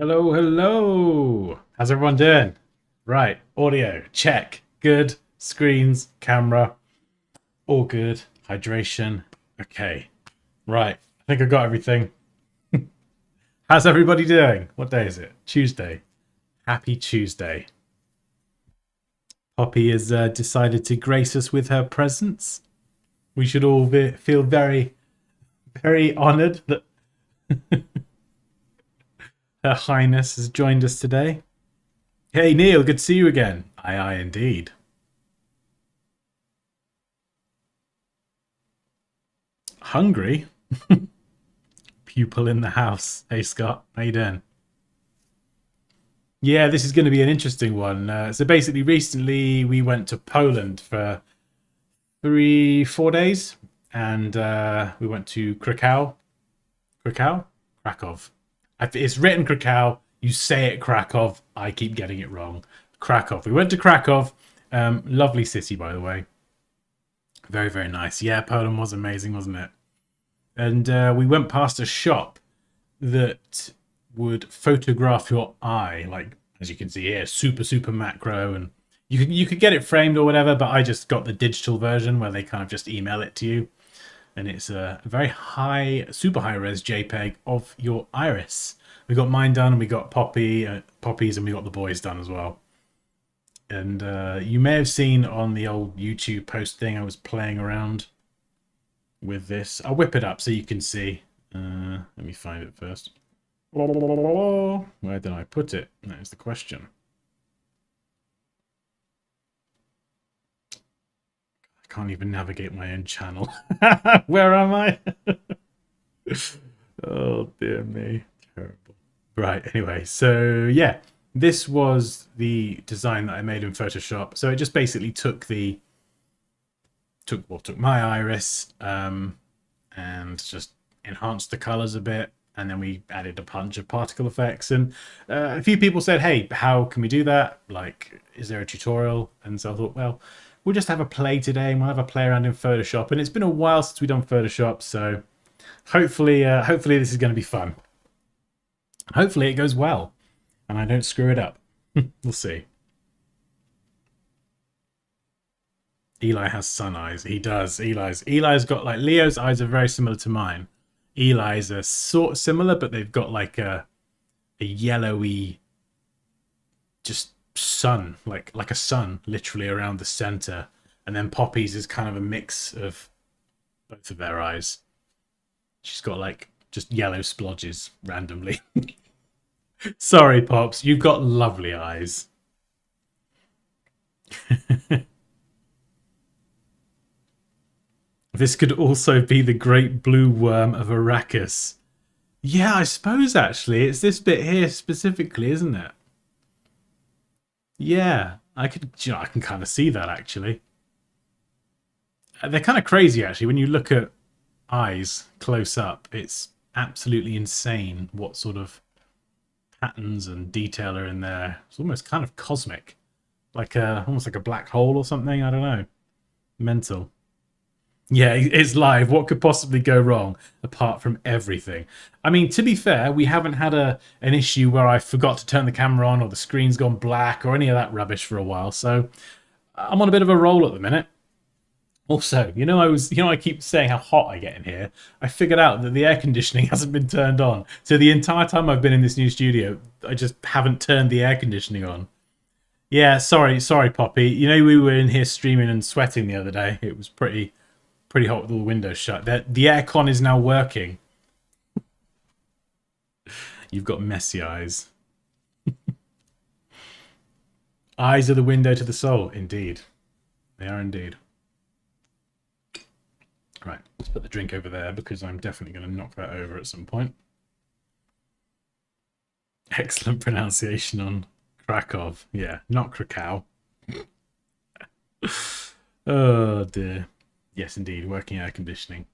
Hello, hello. How's everyone doing? Right, audio, check. Good. Screens, camera, all good. Hydration, okay. Right, I think I got everything. How's everybody doing? What day is it? Tuesday. Happy Tuesday. Poppy has decided to grace us with her presence. We should all feel very, very honoured that Her Highness has joined us today. Hey Neil, good to see you again. Aye, indeed. Hungry? Pupil in the house. Hey Scott, how you doing? Yeah, this is going to be an interesting one. So basically, recently we went to Poland for 4 days, and we went to Krakow. Krakow? It's written Krakow. You say it Krakow. I keep getting it wrong. Krakow. We went to Krakow. Lovely city, by the way. Very, very nice. Yeah, Poland was amazing, wasn't it? And we went past a shop that would photograph your eye, like as you can see here, super macro, and you could get it framed or whatever. But I just got the digital version where they kind of just email it to you, and it's a very super high res JPEG of your iris. We got mine done, and we got Poppy's, and we got the boys done as well. And you may have seen on the old YouTube post thing, I was playing around with this. I'll whip it up so you can see. Let me find it first. Where did I put it? That is the question. I can't even navigate my own channel. Where am I? Oh, dear me. Terrible. Right, anyway, so yeah. This was the design that I made in Photoshop. So it just basically took my iris and just enhanced the colors a bit, and then we added a bunch of particle effects. And a few people said, "Hey, how can we do that? Like, is there a tutorial?" And so I thought, well, we'll just have a play today, and we'll have a play around in Photoshop. And it's been a while since we've done Photoshop, so hopefully this is going to be fun. Hopefully it goes well, and I don't screw it up. We'll see. Eli has sun eyes. He does. Eli's got, like, Leo's eyes are very similar to mine. Eli's are sort of similar, but they've got like a yellowy, just sun, like a sun, literally around the center. And then Poppy's is kind of a mix of both of their eyes. She's got like just yellow splodges randomly. Sorry, Pops, you've got lovely eyes. This could also be the great blue worm of Arrakis. Yeah, I suppose actually it's this bit here specifically, isn't it? Yeah, I can kind of see that actually. They're kind of crazy actually when you look at eyes close up. It's absolutely insane what sort of patterns and detail are in there. It's almost kind of cosmic, like almost like a black hole or something. I don't know. Mental. Yeah, it's live. What could possibly go wrong apart from everything? I mean, to be fair, we haven't had an issue where I forgot to turn the camera on or the screen's gone black or any of that rubbish for a while. So I'm on a bit of a roll at the minute. Also, I keep saying how hot I get in here. I figured out that the air conditioning hasn't been turned on. So the entire time I've been in this new studio, I just haven't turned the air conditioning on. Yeah, sorry, Poppy. You know, we were in here streaming and sweating the other day. It was pretty hot with all the windows shut. The aircon is now working. You've got messy eyes. Eyes are the window to the soul. Indeed. They are indeed. Right, let's put the drink over there because I'm definitely going to knock that over at some point. Excellent pronunciation on Krakow. Yeah, not Krakow. Oh dear. Yes, indeed, working air conditioning.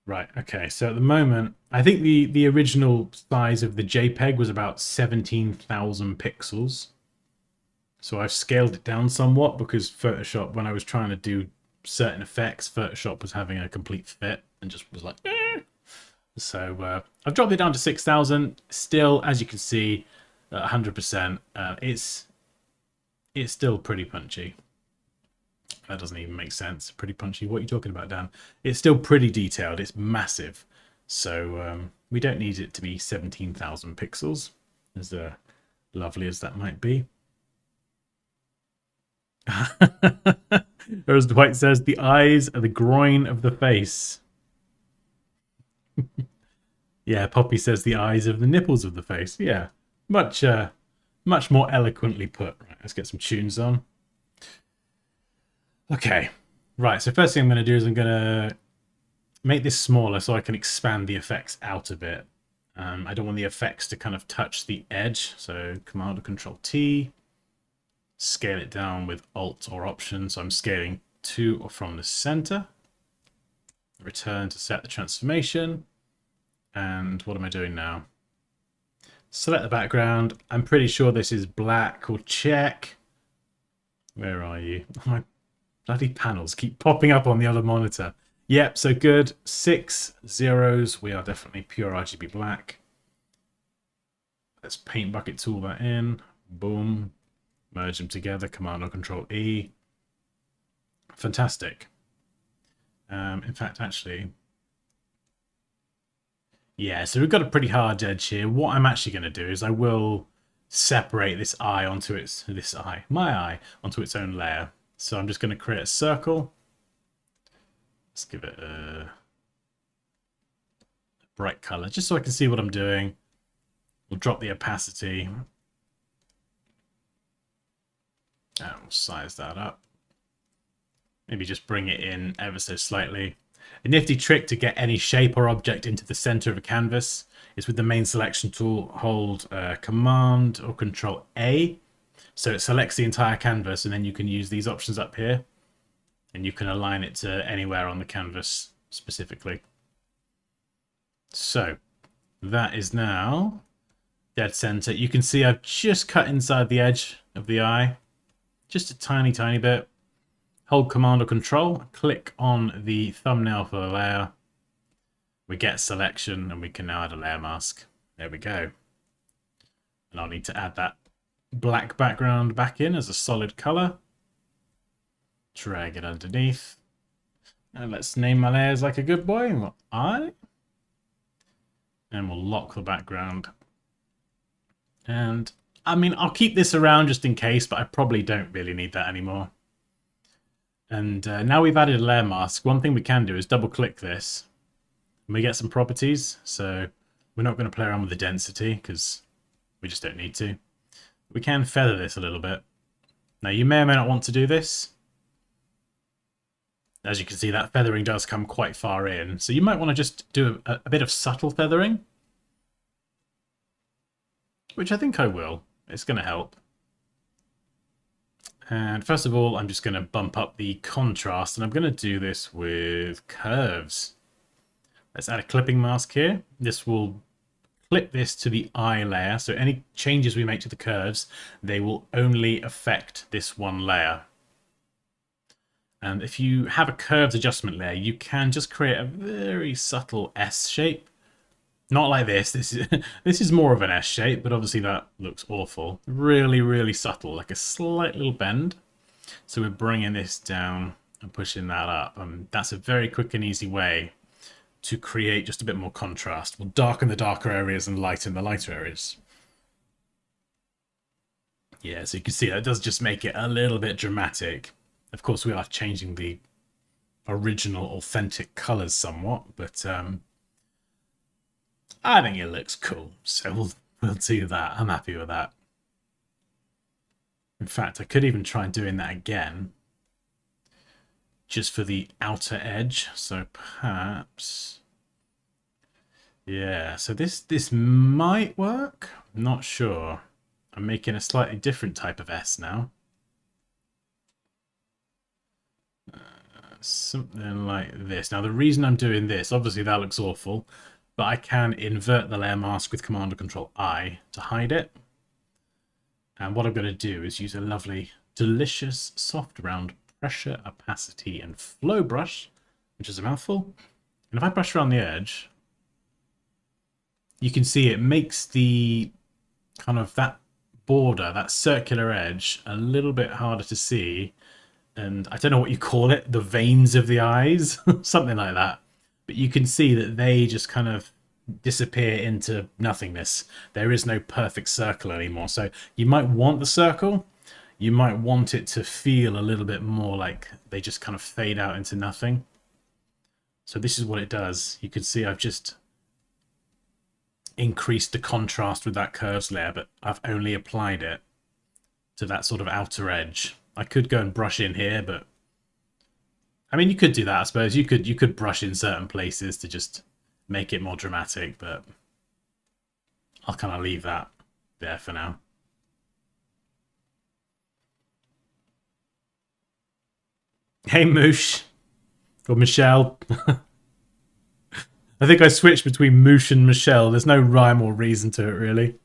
Right, okay, so at the moment, I think the original size of the JPEG was about 17,000 pixels. So I've scaled it down somewhat because Photoshop, when I was trying to do certain effects, Photoshop was having a complete fit and just was like, So I've dropped it down to 6,000. Still, as you can see, 100%. It's still pretty punchy. That doesn't even make sense. Pretty punchy. What are you talking about, Dan? It's still pretty detailed. It's massive. So we don't need it to be 17,000 pixels, as lovely as that might be. Or as Dwight says, the eyes are the groin of the face. Yeah, Poppy says the eyes of the nipples of the face. Yeah, much more eloquently put. Right, let's get some tunes on. Okay, right, so first thing I'm going to do is I'm going to make this smaller so I can expand the effects out a bit. I don't want the effects to kind of touch the edge, so Command or Control T. Scale it down with Alt or Option, so I'm scaling to or from the center. Return to set the transformation. And what am I doing now? Select the background. I'm pretty sure this is black. Or check. Where are you? Oh, my bloody panels keep popping up on the other monitor. Yep, so good. 6 zeros. We are definitely pure RGB black. Let's paint bucket tool that in. Boom. Merge them together. Command or Control E. Fantastic. In fact, actually, yeah, so we've got a pretty hard edge here. What I'm actually going to do is I will separate this eye onto my eye onto its own layer. So I'm just going to create a circle. Let's give it a bright color, just so I can see what I'm doing. We'll drop the opacity. And we'll size that up. Maybe just bring it in ever so slightly. A nifty trick to get any shape or object into the center of a canvas is with the main selection tool, hold Command or Control A. So it selects the entire canvas, and then you can use these options up here. And you can align it to anywhere on the canvas specifically. So that is now dead center. You can see I've just cut inside the edge of the eye. Just a tiny, tiny bit. Hold Command or Control, click on the thumbnail for the layer. We get selection, and we can now add a layer mask. There we go. And I'll need to add that black background back in as a solid color. Drag it underneath. And let's name my layers like a good boy. Eye. And we'll lock the background. And I mean, I'll keep this around just in case, but I probably don't really need that anymore. And now we've added a layer mask, one thing we can do is double click this and we get some properties. So we're not going to play around with the density because we just don't need to. We can feather this a little bit. Now you may or may not want to do this. As you can see, that feathering does come quite far in. So you might want to just do a bit of subtle feathering. Which I think I will. It's going to help. And first of all, I'm just going to bump up the contrast, and I'm going to do this with curves. Let's add a clipping mask here. This will clip this to the eye layer, so any changes we make to the curves, they will only affect this one layer. And if you have a curves adjustment layer, you can just create a very subtle S shape. Not like this. This is more of an S shape, but obviously that looks awful. Really, really subtle, like a slight little bend. So we're bringing this down and pushing that up. That's a very quick and easy way to create just a bit more contrast. We'll darken the darker areas and lighten the lighter areas. Yeah, so you can see that does just make it a little bit dramatic. Of course, we are changing the original, authentic colors somewhat, but I think it looks cool, so we'll do that. I'm happy with that. In fact, I could even try doing that again, just for the outer edge. So perhaps, yeah. So this might work. I'm not sure. I'm making a slightly different type of S now. Something like this. Now, the reason I'm doing this, obviously that looks awful, but I can invert the layer mask with Command or Control I to hide it. And what I'm going to do is use a lovely, delicious, soft, round pressure, opacity, and flow brush, which is a mouthful. And if I brush around the edge, you can see it makes the kind of that border, that circular edge, a little bit harder to see. And I don't know what you call it, the veins of the eyes, something like that. But you can see that they just kind of disappear into nothingness. There is no perfect circle anymore. So you might want the circle. You might want it to feel a little bit more like they just kind of fade out into nothing. So this is what it does. You can see I've just increased the contrast with that curves layer, but I've only applied it to that sort of outer edge. I could go and brush in here, but I mean, you could do that, I suppose. You could brush in certain places to just make it more dramatic, but I'll kind of leave that there for now. Hey, Moosh. Or Michelle. I think I switched between Moosh and Michelle. There's no rhyme or reason to it, really.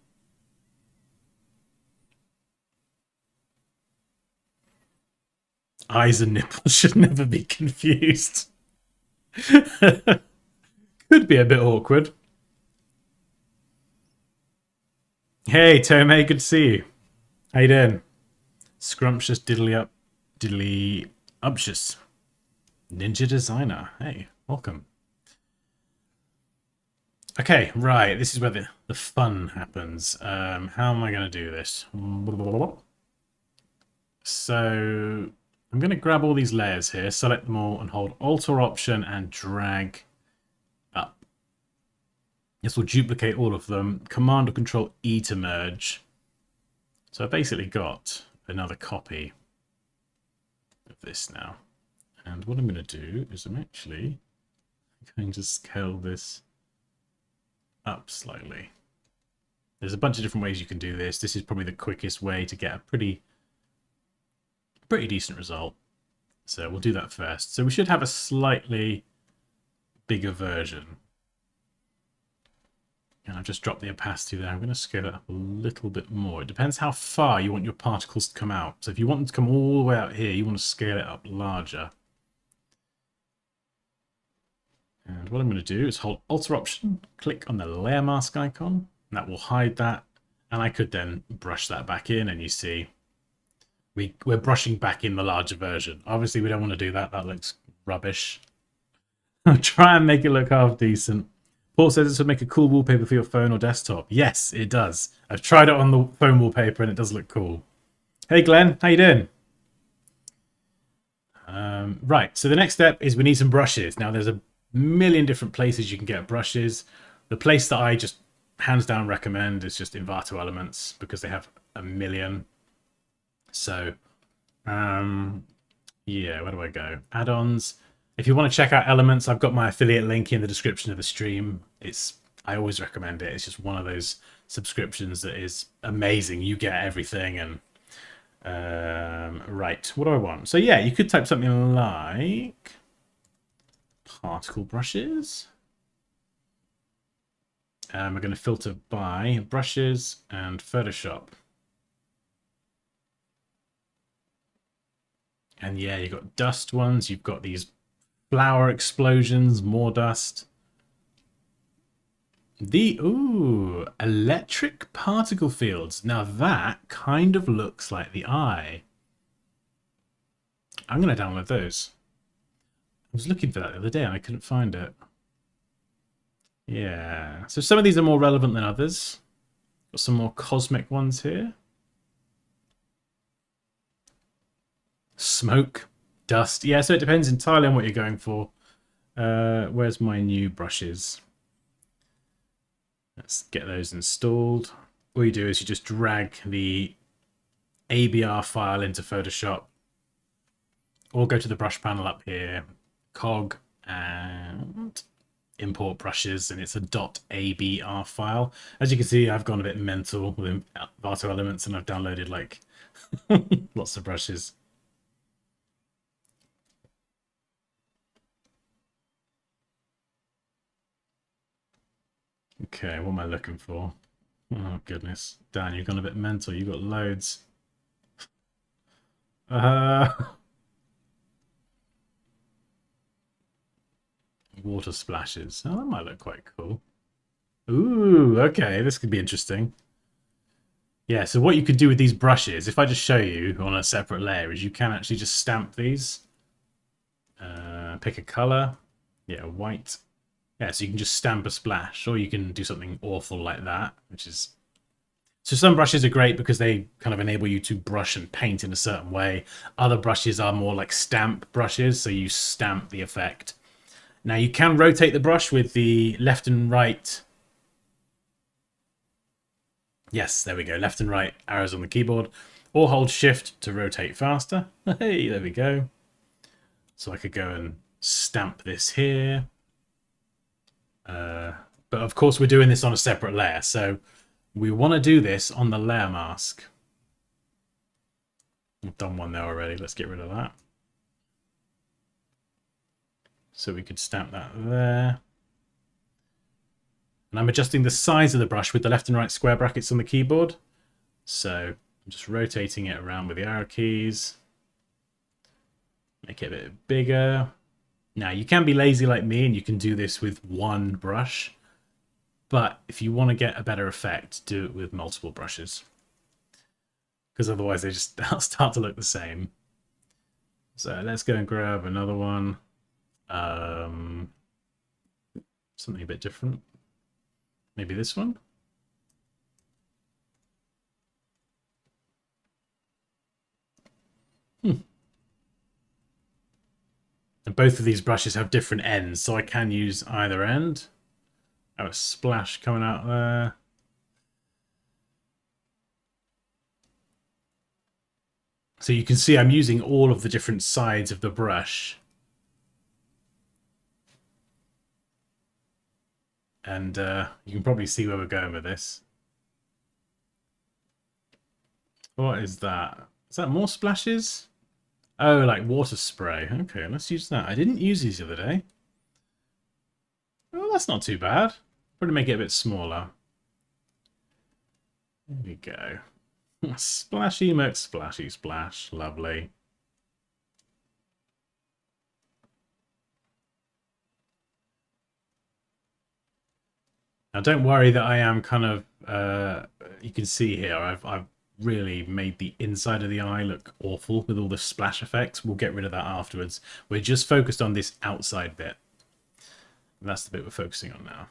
Eyes and nipples should never be confused. Could be a bit awkward. Hey, Tomei, good to see you. How you doing? Scrumptious, diddly umptious. Ninja designer. Hey, welcome. Okay, right. This is where the fun happens. How am I going to do this? So I'm going to grab all these layers here, select them all, and hold Alt or Option and drag up. This will duplicate all of them. Command or Control E to merge. So I basically got another copy of this now. And what I'm going to do is I'm actually going to scale this up slightly. There's a bunch of different ways you can do this. This is probably the quickest way to get a pretty decent result. So we'll do that first. So we should have a slightly bigger version. And I've just dropped the opacity there. I'm going to scale it up a little bit more. It depends how far you want your particles to come out. So if you want them to come all the way out here, you want to scale it up larger. And what I'm going to do is hold Alt or Option, click on the layer mask icon, and that will hide that. And I could then brush that back in, and you see we're brushing back in the larger version. Obviously, we don't want to do that. That looks rubbish. I'll try and make it look half decent. Paul says this would make a cool wallpaper for your phone or desktop. Yes, it does. I've tried it on the phone wallpaper, and it does look cool. Hey, Glenn. How you doing? Right, so the next step is we need some brushes. Now, there's a million different places you can get brushes. The place that I just hands down recommend is just Envato Elements because they have a million. So yeah, where do I go? Add-ons. If you want to check out Elements, I've got my affiliate link in the description of the stream. I always recommend it. It's just one of those subscriptions that is amazing. You get everything. And right, what do I want? So yeah, you could type something like particle brushes. We're going to filter by brushes and Photoshop. And yeah, you've got dust ones. You've got these flower explosions, more dust. Ooh, electric particle fields. Now that kind of looks like the eye. I'm going to download those. I was looking for that the other day and I couldn't find it. Yeah, so some of these are more relevant than others. Got some more cosmic ones here. Smoke, dust. Yeah, so it depends entirely on what you're going for. Where's my new brushes? Let's get those installed. All you do is you just drag the ABR file into Photoshop, or go to the brush panel up here, cog, and import brushes, and it's a .abr file. As you can see, I've gone a bit mental with Envato Elements, and I've downloaded like lots of brushes. Okay, what am I looking for? Oh, goodness. Dan, you've gone a bit mental. You've got loads. Water splashes. Oh, that might look quite cool. Ooh, okay, this could be interesting. Yeah, so what you could do with these brushes, if I just show you on a separate layer, is you can actually just stamp these. Pick a color. Yeah, white. Yeah, so you can just stamp a splash, or you can do something awful like that, which is... So some brushes are great because they kind of enable you to brush and paint in a certain way. Other brushes are more like stamp brushes, so you stamp the effect. Now you can rotate the brush with the left and right. Yes, there we go. Left and right arrows on the keyboard. Or hold shift to rotate faster. Hey, there we go. So I could go and stamp this here. But of course we're doing this on a separate layer, so we want to do this on the layer mask. I've done one there already. Let's get rid of that. So we could stamp that there. And I'm adjusting the size of the brush with the left and right square brackets on the keyboard. So I'm just rotating it around with the arrow keys. Make it a bit bigger. Now, you can be lazy like me and you can do this with one brush. But if you want to get a better effect, do it with multiple brushes. Because otherwise they just start to look the same. So let's go and grab another one. Something a bit different. Maybe this one? And both of these brushes have different ends, so I can use either end. Have a splash coming out there. So you can see I'm using all of the different sides of the brush. And you can probably see where we're going with this. What is that? Is that more splashes? Oh, like water spray. Okay, let's use that. I didn't use these the other day. Oh, that's not too bad. Probably make it a bit smaller. There we go. Splashy McSplashy Splash. Lovely. Now don't worry that I am kind of, you can see here, I've really made the inside of the eye look awful with all the splash effects. We'll get rid of that afterwards. We're just focused on this outside bit. And that's the bit we're focusing on now.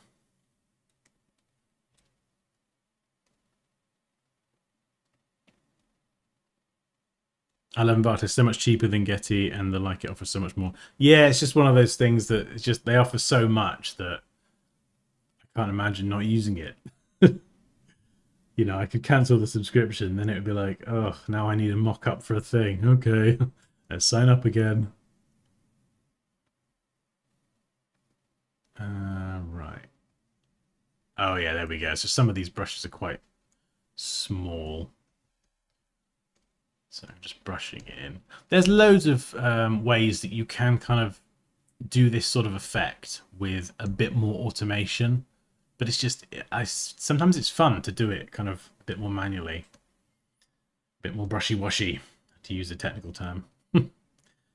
I love Envato, so much cheaper than Getty, and the Like It offers so much more. Yeah, it's just one of those things that it's just they offer so much that I can't imagine not using it. You know, I could cancel the subscription, then it would be like, oh, now I need a mock-up for a thing. Okay, let's sign up again. Right. Oh yeah, there we go. So some of these brushes are quite small. So I'm just brushing it in. There's loads of ways that you can kind of do this sort of effect with a bit more automation. But it's just, sometimes it's fun to do it kind of a bit more manually. A bit more brushy-washy, to use a technical term.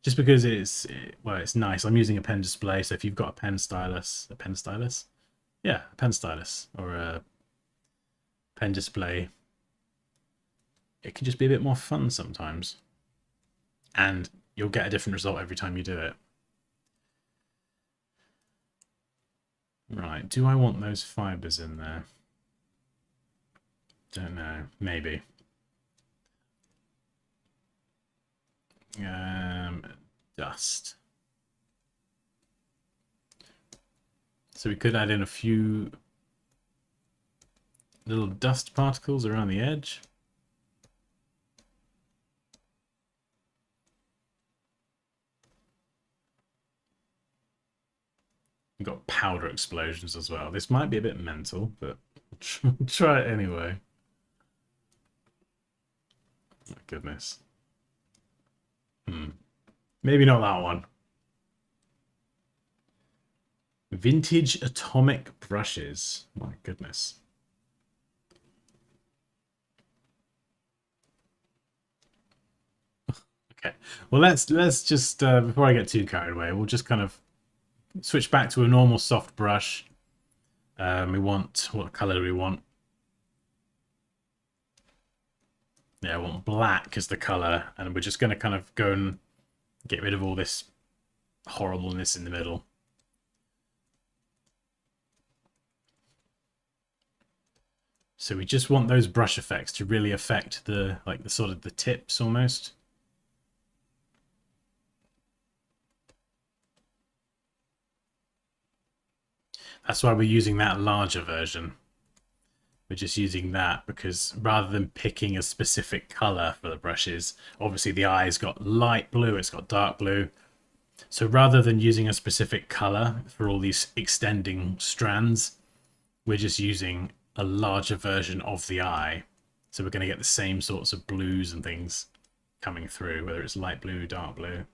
Just because it's nice. I'm using a pen display, so if you've got a pen stylus... A pen stylus? Yeah, a pen stylus. Or a pen display. It can just be a bit more fun sometimes. And you'll get a different result every time you do it. Right, do I want those fibers in there? Don't know, maybe. Dust. So we could add in a few little dust particles around the edge. We've got powder explosions as well. This might be a bit mental, but try it anyway. My goodness. Maybe not that one. Vintage atomic brushes. My goodness. Okay. Well, let's just before I get too carried away, we'll just kind of switch back to a normal soft brush. We want, what color do we want? Yeah, I want black as the color, and we're just going to kind of go and get rid of all this horribleness in the middle. So we just want those brush effects to really affect the, like, the sort of the tips almost. That's why we're using that larger version. We're just using that because rather than picking a specific color for the brushes, obviously the eye's got light blue, it's got dark blue. So rather than using a specific color for all these extending strands, we're just using a larger version of the eye. So we're going to get the same sorts of blues and things coming through, whether it's light blue, dark blue.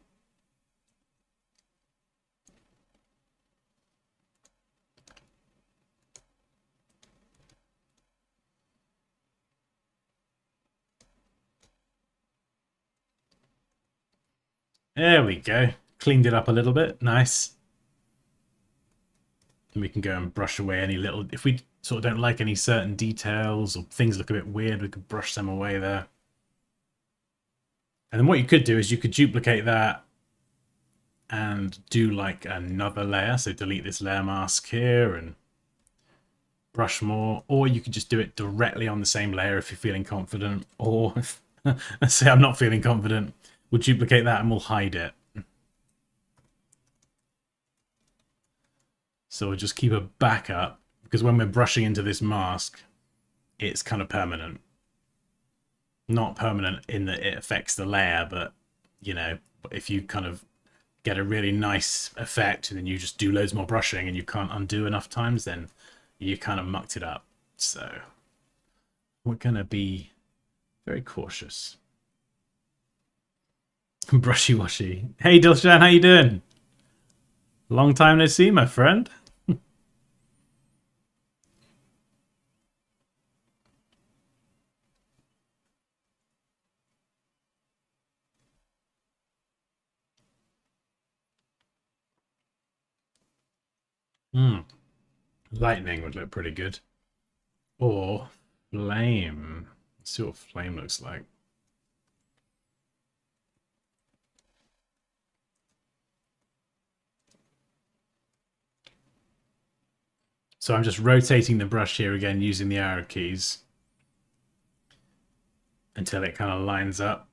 There we go. Cleaned it up a little bit. Nice. And we can go and brush away any little... If we sort of don't like any certain details or things look a bit weird, we could brush them away there. And then what you could do is you could duplicate that and do like another layer. So delete this layer mask here and brush more. Or you could just do it directly on the same layer if you're feeling confident. Or if, let's say I'm not feeling confident, we'll duplicate that and we'll hide it. So we'll just keep a backup, because when we're brushing into this mask, it's kind of permanent. Not permanent in that it affects the layer, but, you know, if you kind of get a really nice effect and then you just do loads more brushing and you can't undo enough times, then you kind of mucked it up. So we're going to be very cautious. Brushy washy. Hey Dilshan, how you doing? Long time no see, my friend. Lightning would look pretty good. Or flame. Let's see what flame looks like. So I'm just rotating the brush here again using the arrow keys until it kind of lines up.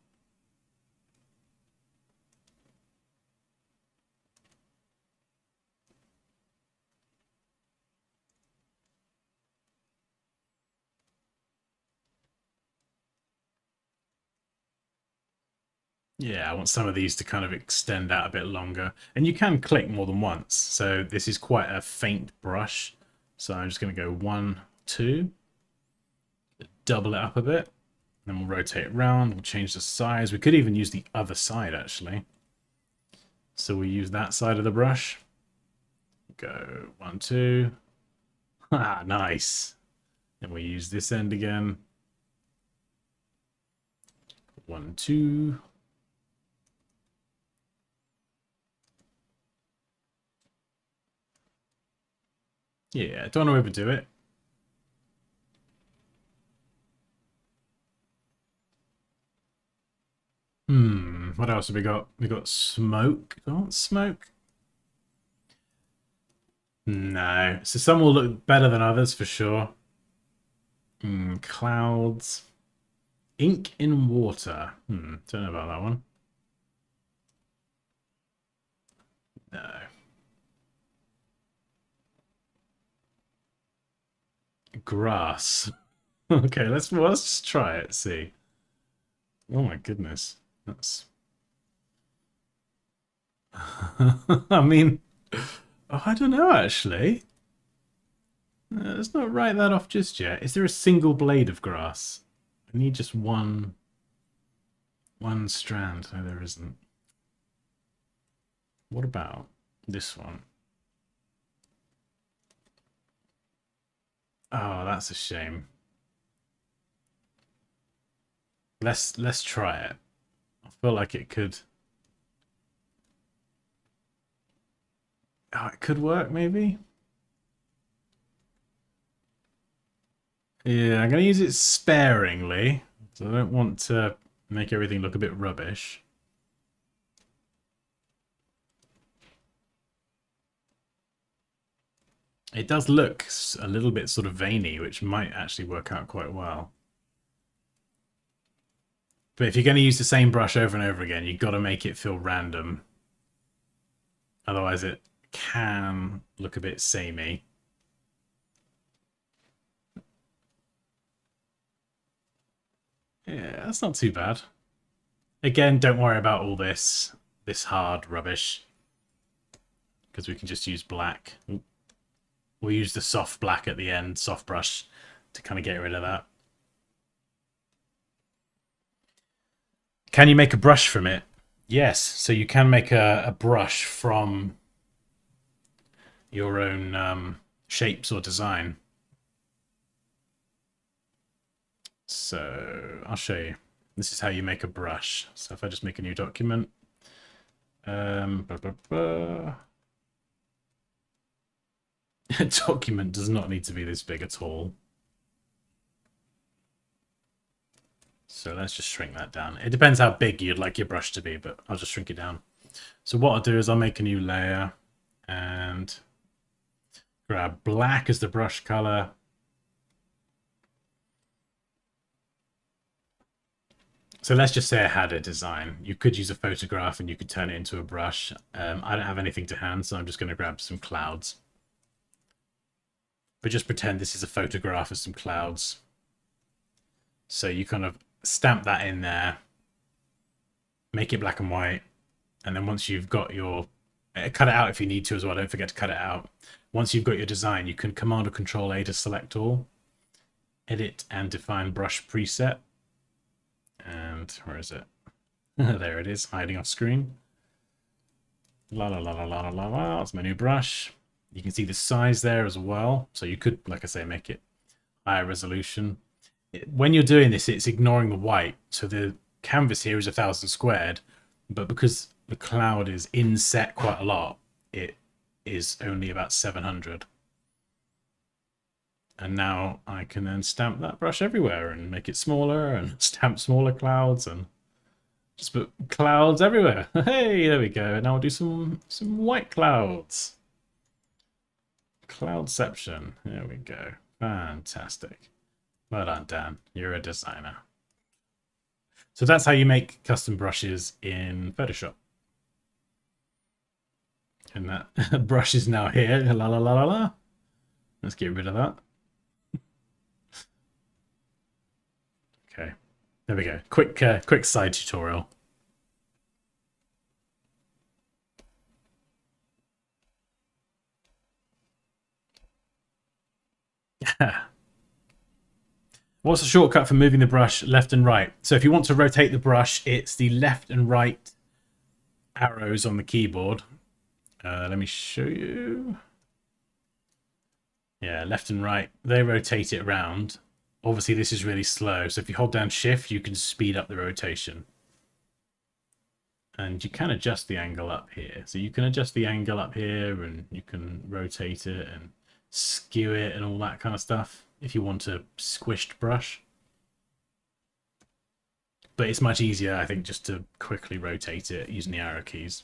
Yeah, I want some of these to kind of extend out a bit longer. And you can click more than once. So this is quite a faint brush. So I'm just going to go 1, 2. Double it up a bit. Then we'll rotate it around. We'll change the size. We could even use the other side, actually. So we use that side of the brush. Go 1, 2. Ah, nice. Then we use this end again. 1, 2. Yeah, don't want to overdo it. What else have we got? We got smoke. Do I want smoke? No. So some will look better than others for sure. Clouds. Ink in water. Don't know about that one. No. Grass. Okay, let's just try it, see. Oh my goodness. That's I mean, oh, I don't know actually. Let's not write that off just yet. Is there a single blade of grass? I need just one strand. No, there isn't. What about this one? Oh, that's a shame. Let's try it. I feel like it could. Oh, it could work maybe. Yeah, I'm going to use it sparingly. So I don't want to make everything look a bit rubbish. It does look a little bit sort of veiny, which might actually work out quite well. But if you're going to use the same brush over and over again, you've got to make it feel random. Otherwise it can look a bit samey. Yeah, that's not too bad. Again, don't worry about all this hard rubbish, because we can just use black. We'll use the soft black at the end, soft brush, to kind of get rid of that. Can you make a brush from it? Yes, so you can make a brush from your own shapes or design. So I'll show you. This is how you make a brush. So if I just make a new document, a document does not need to be this big at all. So let's just shrink that down. It depends how big you'd like your brush to be, but I'll just shrink it down. So what I'll do is I'll make a new layer and grab black as the brush color. So let's just say I had a design. You could use a photograph and you could turn it into a brush. I don't have anything to hand, so I'm just going to grab some clouds. But just pretend this is a photograph of some clouds. So you kind of stamp that in there, make it black and white, and then once you've got your... cut it out if you need to as well, don't forget to cut it out. Once you've got your design, you can Command or Control A to select all, edit and define brush preset. And where is it? There it is, hiding off screen. La la la la la la la. That's my new brush. You can see the size there as well. So you could, like I say, make it higher resolution. When you're doing this, it's ignoring the white. So the canvas here is 1000 squared, but because the cloud is inset quite a lot, it is only about 700. And now I can then stamp that brush everywhere and make it smaller and stamp smaller clouds and just put clouds everywhere. Hey, there we go. Now we'll do some white clouds. Cloudception. There we go. Fantastic. Well done, Dan. You're a designer. So that's how you make custom brushes in Photoshop. And that brush is now here. La la la la la. Let's get rid of that. Okay, there we go. Quick side tutorial. What's the shortcut for moving the brush left and right? So if you want to rotate the brush, it's the left and right arrows on the keyboard. Let me show you. Yeah, left and right. They rotate it around. Obviously, this is really slow. So if you hold down Shift, you can speed up the rotation. And you can adjust the angle up here. So you can adjust the angle up here and you can rotate it and skew it and all that kind of stuff if you want a squished brush. But it's much easier, I think, just to quickly rotate it using the arrow keys.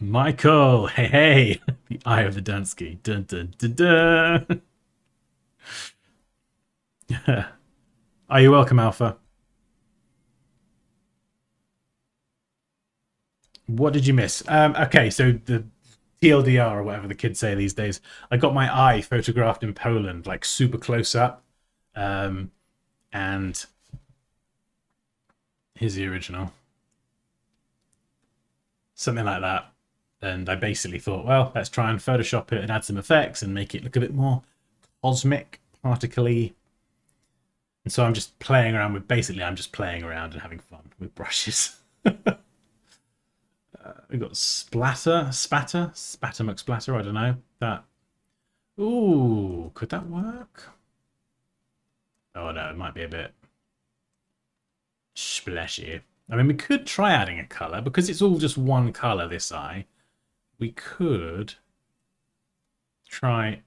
Michael, hey, hey, the eye of the Dansky. Dun, dun, dun, dun. Are you welcome, Alpha? What did you miss? Okay, so the TLDR or whatever the kids say these days. I got my eye photographed in Poland, like super close up. And here's the original. Something like that. And I basically thought, well, let's try and Photoshop it and add some effects and make it look a bit more cosmic, particle-y. And so I'm just playing around with, basically, I'm just playing around and having fun with brushes. We've got spatter, McSplatter, I don't know. That. Ooh, could that work? Oh no, it might be a bit splashy. I mean, we could try adding a color because it's all just one color, this eye. We could try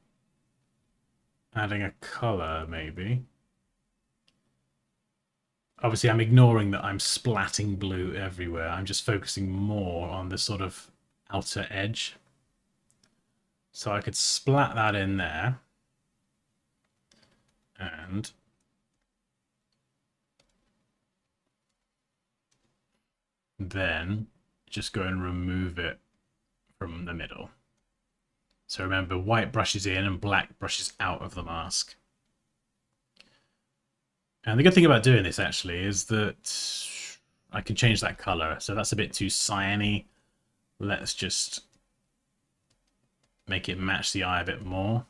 adding a color, maybe. Obviously, I'm ignoring that I'm splatting blue everywhere. I'm just focusing more on the sort of outer edge. So I could splat that in there. And then just go and remove it from the middle. So remember, white brushes in and black brushes out of the mask. And the good thing about doing this actually is that I can change that color. So that's a bit too cyany. Let's just make it match the eye a bit more.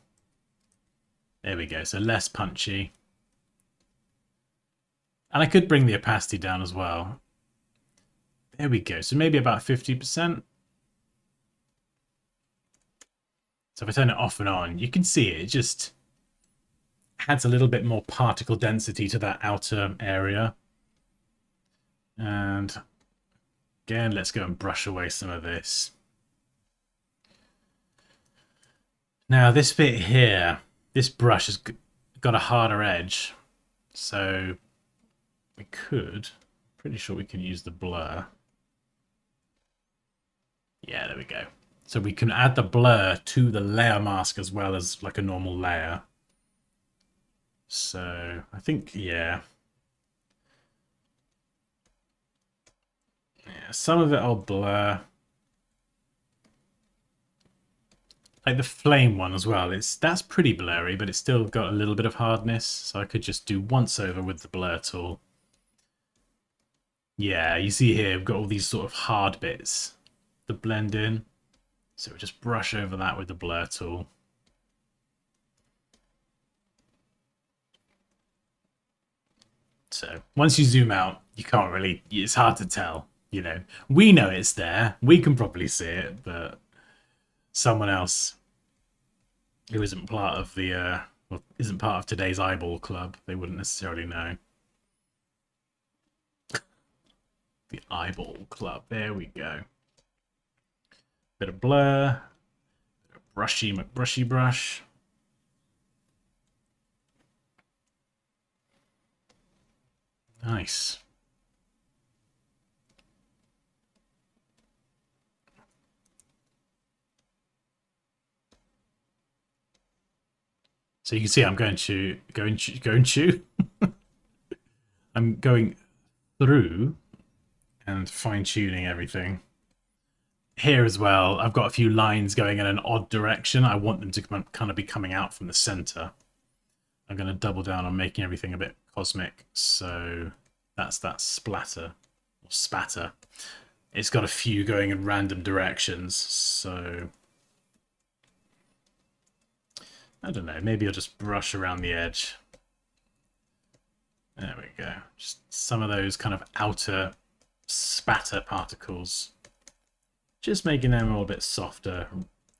There we go. So less punchy. And I could bring the opacity down as well. There we go. So maybe about 50%. So if I turn it off and on, you can see it just adds a little bit more particle density to that outer area. And again, let's go and brush away some of this. Now this bit here, this brush has got a harder edge. So we could, pretty sure we can use the blur. Yeah, there we go. So we can add the blur to the layer mask as well as like a normal layer. So I think, yeah. Yeah, some of it I'll blur. Like the flame one as well. That's pretty blurry, but it's still got a little bit of hardness. So I could just do once over with the blur tool. Yeah, you see here, we've got all these sort of hard bits that blend in. So we just brush over that with the blur tool. So once you zoom out, you can't really, it's hard to tell, you know. We know it's there, we can probably see it, but someone else who isn't part of the, well, isn't part of today's eyeball club, they wouldn't necessarily know. The eyeball club, there we go. Bit of blur, bit of brushy McBrushy brush. Nice. So you can see I'm going I'm going through and fine-tuning everything. Here as well, I've got a few lines going in an odd direction. I want them to kind of be coming out from the center. I'm going to double down on making everything a bit cosmic. So that's that splatter or spatter. It's got a few going in random directions. So I don't know. Maybe I'll just brush around the edge. There we go. Just some of those kind of outer spatter particles. Just making them a little bit softer.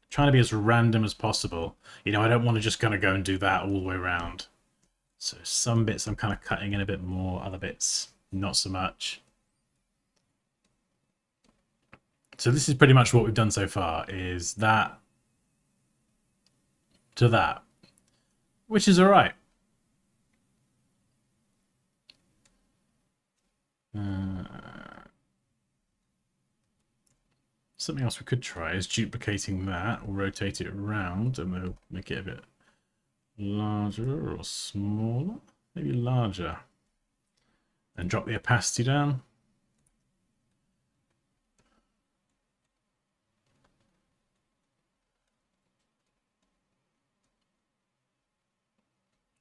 Trying to be as random as possible. You know, I don't want to just kind of go and do that all the way around. So some bits I'm kind of cutting in a bit more, other bits not so much. So this is pretty much what we've done so far, is that to that, which is all right. Something else we could try is duplicating that. We'll rotate it around and we'll make it a bit larger or smaller. Maybe larger. And drop the opacity down.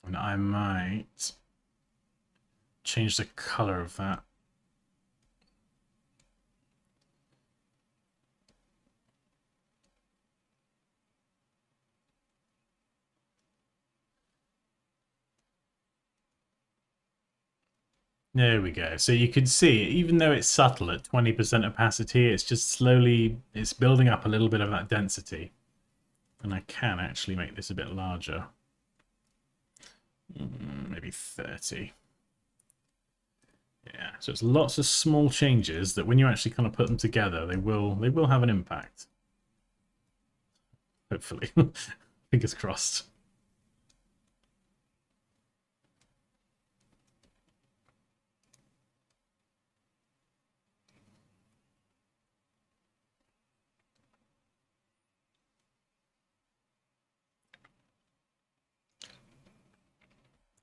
And I might change the color of that. There we go. So you can see, even though it's subtle at 20% opacity, it's just slowly, it's building up a little bit of that density. And I can actually make this a bit larger. Maybe 30. Yeah, so it's lots of small changes that when you actually kind of put them together, they will have an impact. Hopefully. Fingers crossed.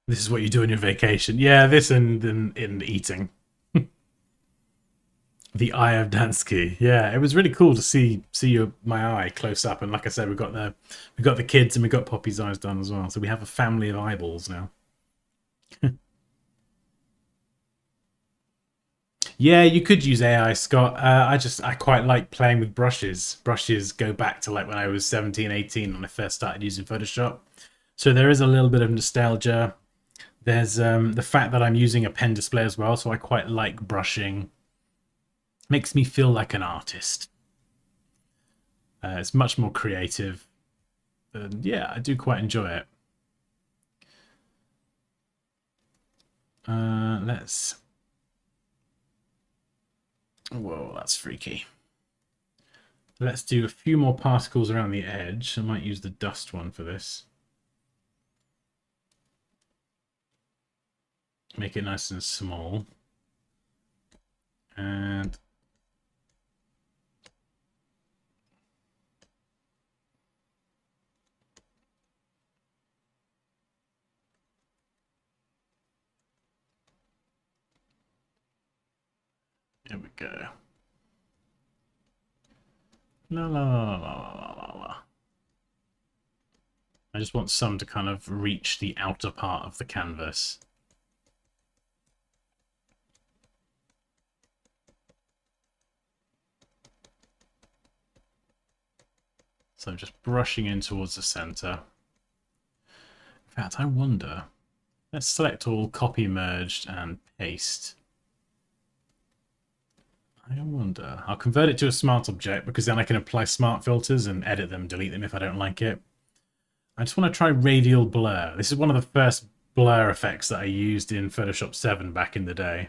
This is what you do on your vacation. Yeah, this and in eating. The Eye of Dansky. Yeah, it was really cool to see my eye close up. And like I said, we got the kids and we got Poppy's eyes done as well. So we have a family of eyeballs now. Yeah, you could use AI, Scott. I quite like playing with brushes. Brushes go back to like when I was 17, 18 when I first started using Photoshop. So there is a little bit of nostalgia. There's the fact that I'm using a pen display as well, so I quite like brushing. Makes me feel like an artist. It's much more creative. And yeah, I do quite enjoy it. Let's... Whoa, that's freaky. Let's do a few more particles around the edge. I might use the dust one for this. Make it nice and small. And there we go. La la la la la la la. I just want some to kind of reach the outer part of the canvas. So I'm just brushing in towards the center. In fact, I wonder. Let's select all, copy, merged, and paste. I wonder. I'll convert it to a smart object because then I can apply smart filters and edit them, delete them if I don't like it. I just want to try radial blur. This is one of the first blur effects that I used in Photoshop 7 back in the day.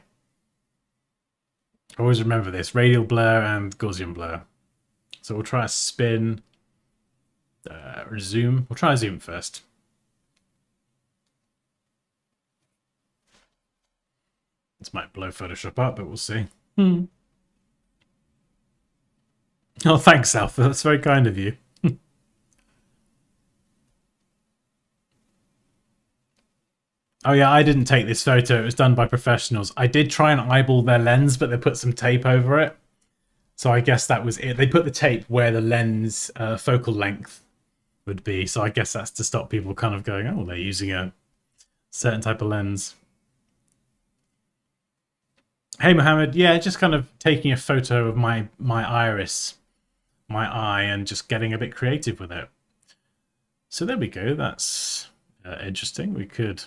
I always remember this, radial blur and Gaussian blur. So we'll try a spin, zoom. We'll try a zoom first. This might blow Photoshop up, but we'll see. Oh, thanks, Alpha. That's very kind of you. Oh yeah, I didn't take this photo. It was done by professionals. I did try and eyeball their lens, but they put some tape over it. So I guess that was it. They put the tape where the lens focal length would be. So I guess that's to stop people kind of going, oh, they're using a certain type of lens. Hey, Mohammed. Yeah, just kind of taking a photo of my iris, my eye, and just getting a bit creative with it. So there we go. That's interesting. We could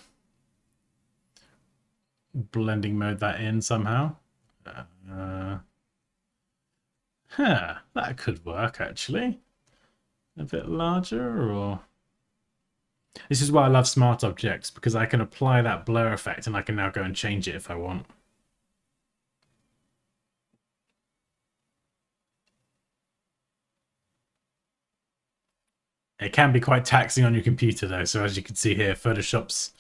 blending mode that in somehow. That could work actually. A bit larger, or this is why I love smart objects, because I can apply that blur effect and I can now go and change it if I want. It can be quite taxing on your computer though, so as you can see here, Photoshop's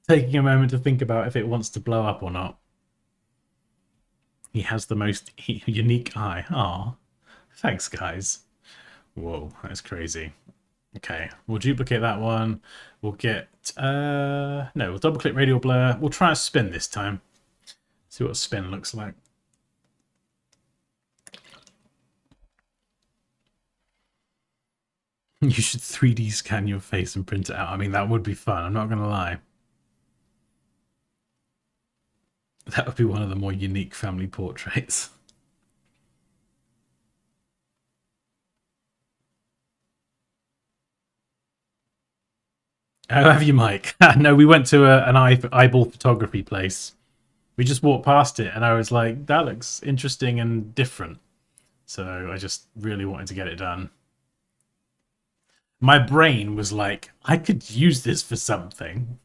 taking a moment to think about if it wants to blow up or not. He has the most unique eye. Aw, thanks guys. Whoa, that's crazy. Okay, we'll duplicate that one. We'll get, no, we'll double click radial blur. We'll try a spin this time. See what a spin looks like. You should 3D scan your face and print it out. I mean, that would be fun. I'm not going to lie. That would be one of the more unique family portraits. How have you, Mike? No, we went to an eyeball photography place. We just walked past it and I was like, that looks interesting and different. So I just really wanted to get it done. My brain was like, I could use this for something.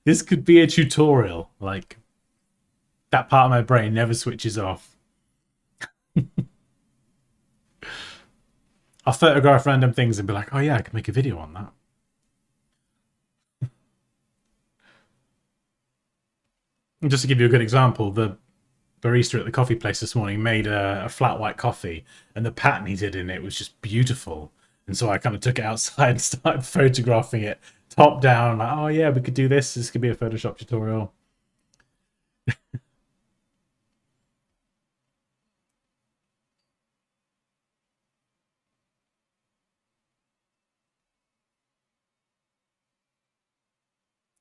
This could be a tutorial. Like, that part of my brain never switches off. I'll photograph random things and be like, oh yeah, I can make a video on that. And just to give you a good example, the barista at the coffee place this morning made a flat white coffee, and the pattern he did in it was just beautiful. And so I kind of took it outside and started photographing it top down, like, oh yeah, we could do this. This could be a Photoshop tutorial.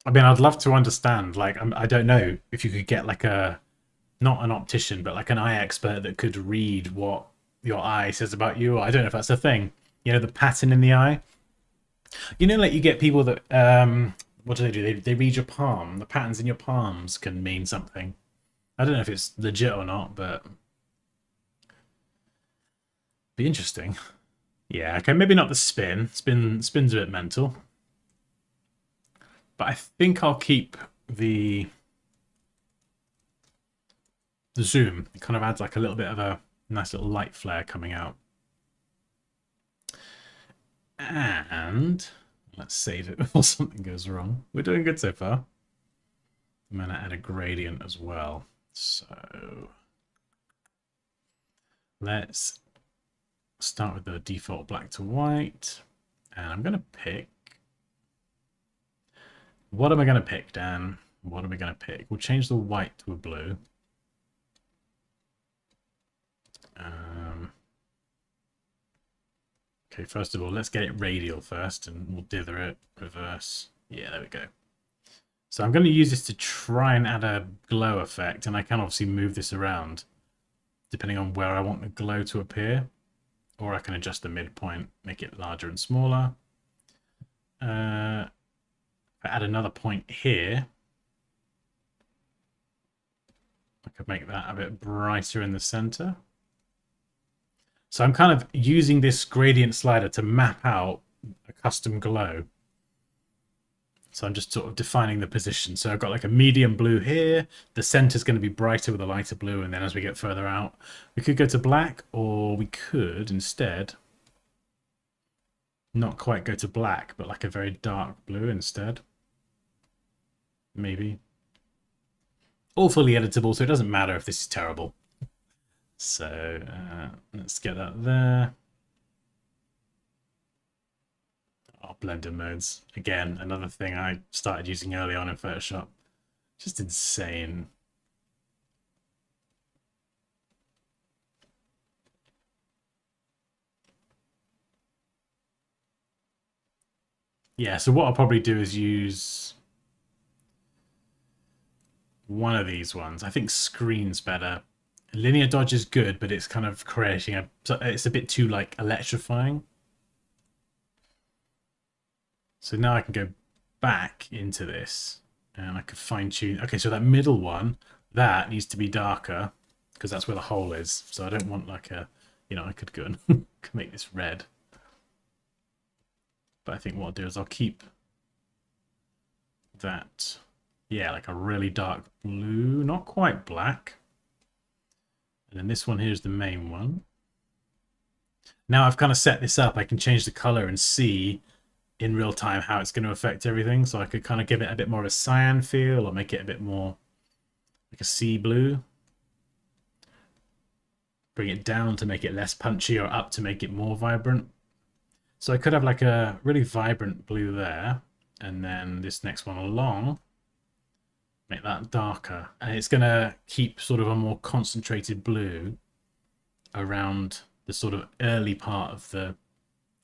I mean, I'd love to understand. Like, I don't know if you could get like a not an optician, but like an eye expert that could read what your eye says about you. I don't know if that's a thing. You know, the pattern in the eye. You know, like you get people that what do? They read your palm. The patterns in your palms can mean something. I don't know if it's legit or not, but be interesting. Yeah, okay, maybe not the spin. Spin's a bit mental. But I think I'll keep the zoom. It kind of adds like a little bit of a nice little light flare coming out. And let's save it before something goes wrong. We're doing good so far. I'm going to add a gradient as well. So let's start with the default black to white. And I'm going to pick... What am I going to pick, Dan? What are we going to pick? We'll change the white to a blue. Okay, first of all, let's get it radial first, and we'll dither it, reverse. Yeah, there we go. So I'm going to use this to try and add a glow effect, and I can obviously move this around depending on where I want the glow to appear, or I can adjust the midpoint, make it larger and smaller. If I add another point here, I could make that a bit brighter in the center. So I'm kind of using this gradient slider to map out a custom glow. So I'm just sort of defining the position. So I've got like a medium blue here. The center is going to be brighter with a lighter blue. And then as we get further out, we could go to black, or we could instead not quite go to black, but like a very dark blue instead. Maybe. All fully editable, so it doesn't matter if this is terrible. So let's get that there. Oh, blender modes. Again, another thing I started using early on in Photoshop. Just insane. Yeah, so what I'll probably do is use one of these ones. I think screen's better. Linear dodge is good, but it's kind of creating a... It's a bit too, like, electrifying. So now I can go back into this, and I could fine-tune... Okay, so that middle one, that needs to be darker, because that's where the hole is. So I don't want, like, a... You know, I could go and make this red. But I think what I'll do is I'll keep that... Yeah, like a really dark blue, not quite black. And then this one here is the main one. Now I've kind of set this up, I can change the color and see in real time how it's going to affect everything. So I could kind of give it a bit more of a cyan feel, or make it a bit more like a sea blue. Bring it down to make it less punchy, or up to make it more vibrant. So I could have like a really vibrant blue there, and then this next one along, make that darker, and it's going to keep sort of a more concentrated blue around the sort of early part of the,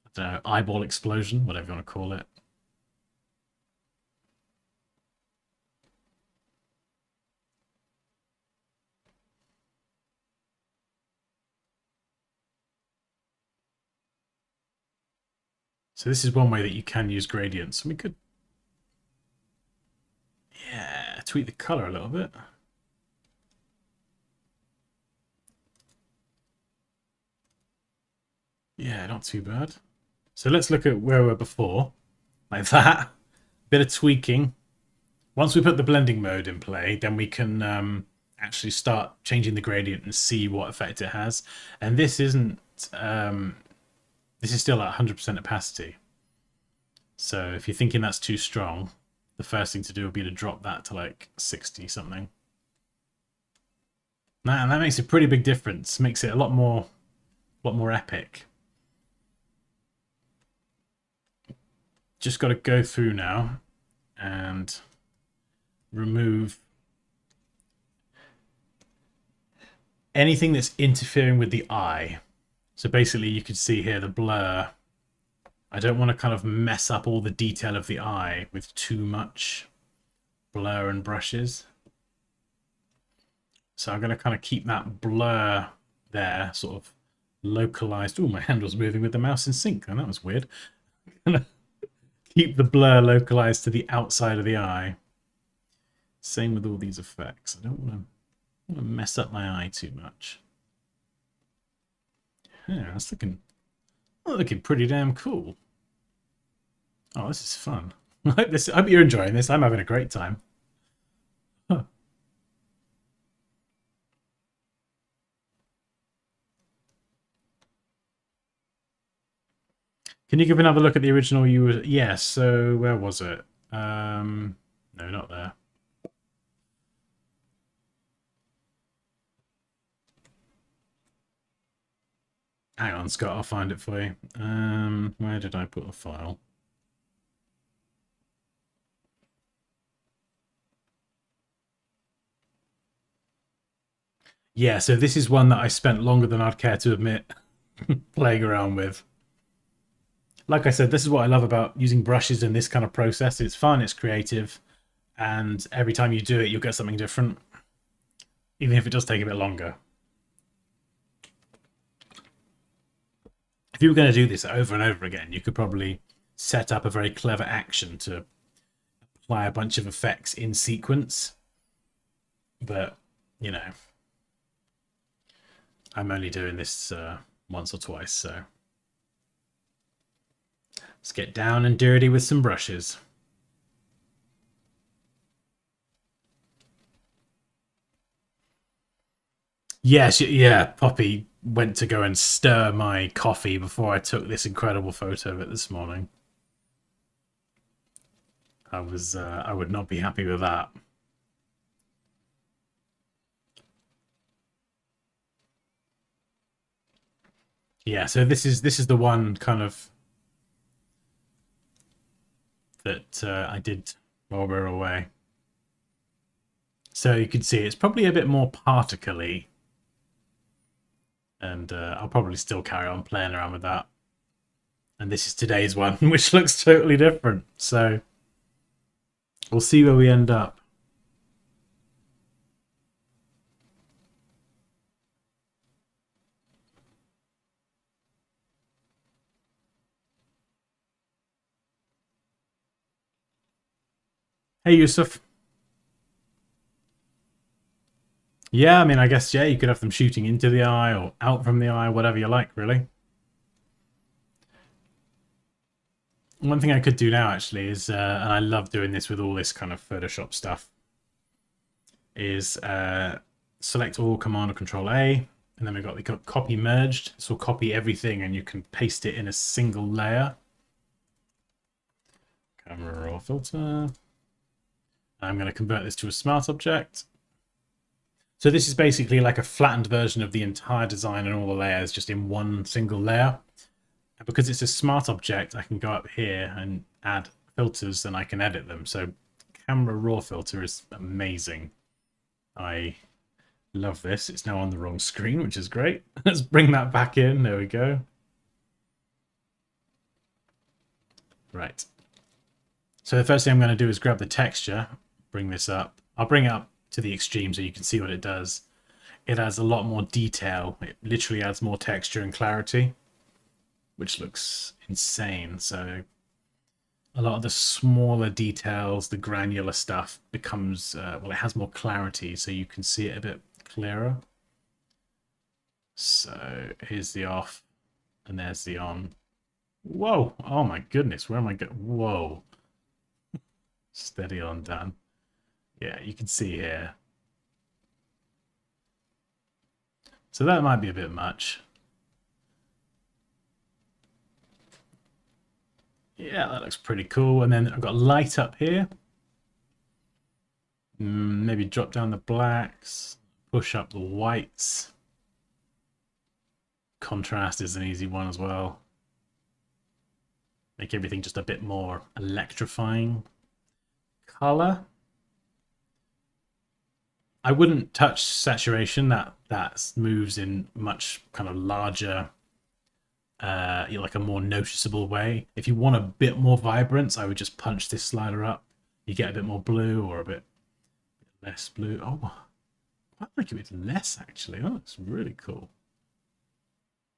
I don't know, eyeball explosion, whatever you want to call it. So this is one way that you can use gradients. We could, yeah, tweak the color a little bit. Yeah, not too bad. So let's look at where we were before, like that. Bit of tweaking. Once we put the blending mode in play, then we can actually start changing the gradient and see what effect it has. And this isn't, this is still at 100% opacity. So if you're thinking that's too strong, the first thing to do would be to drop that to like 60 something. And that makes a pretty big difference. Makes it a lot more epic. just got to go through now and remove anything that's interfering with the eye. So basically you can see here the blur. I don't want to kind of mess up all the detail of the eye with too much blur and brushes. So I'm going to kind of keep that blur there, sort of localized. Oh, my handle's moving with the mouse in sync, and that was weird. I'm going to keep the blur localized to the outside of the eye. Same with all these effects. I don't want to mess up my eye too much. Yeah, that's looking pretty damn cool. Oh, this is fun. I hope you're enjoying this. I'm having a great time. Huh. Can you give another look at the original you were... Yeah, so where was it? No, not there. Hang on, Scott, I'll find it for you. Where did I put the file? Yeah, so this is one that I spent longer than I'd care to admit playing around with. Like I said, this is what I love about using brushes in this kind of process. It's fun, it's creative, and every time you do it, you'll get something different, even if it does take a bit longer. If you were going to do this over and over again, you could probably set up a very clever action to apply a bunch of effects in sequence. But, you know, I'm only doing this once or twice, so let's get down and dirty with some brushes. Yes, yeah, Poppy went to go and stir my coffee before I took this incredible photo of it this morning. I would not be happy with that. Yeah, so this is the one kind of that I did while we were away. So you can see it's probably a bit more particle-y. And I'll probably still carry on playing around with that. And this is today's one, which looks totally different. So we'll see where we end up. Hey, Yusuf. Yeah, I mean, I guess, yeah, you could have them shooting into the eye or out from the eye, whatever you like, really. One thing I could do now, actually, is, and I love doing this with all this kind of Photoshop stuff, is select all, Command or Control A, and then we've got the copy merged. So we'll copy everything and you can paste it in a single layer. Camera raw filter. I'm going to convert this to a smart object. So this is basically like a flattened version of the entire design and all the layers just in one single layer. And because it's a smart object, I can go up here and add filters and I can edit them. So camera raw filter is amazing. I love this. It's now on the wrong screen, which is great. Let's bring that back in. There we go. Right. So the first thing I'm going to do is grab the texture, bring this up. I'll bring it up to the extreme so you can see what it does. It adds a lot more detail. It literally adds more texture and clarity, which looks insane. So a lot of the smaller details, the granular stuff becomes, well, it has more clarity, so you can see it a bit clearer. So here's the off, and there's the on. Whoa! Oh my goodness, where am I going? Whoa! Steady on, Dan. Yeah, you can see here. So that might be a bit much. Yeah, that looks pretty cool. And then I've got light up here. Maybe drop down the blacks, push up the whites. Contrast is an easy one as well. Make everything just a bit more electrifying. Color. I wouldn't touch saturation. That moves in much kind of larger, like a more noticeable way. If you want a bit more vibrance, I would just punch this slider up. You get a bit more blue or a bit less blue. Oh, I like it with less actually. Oh, it's really cool.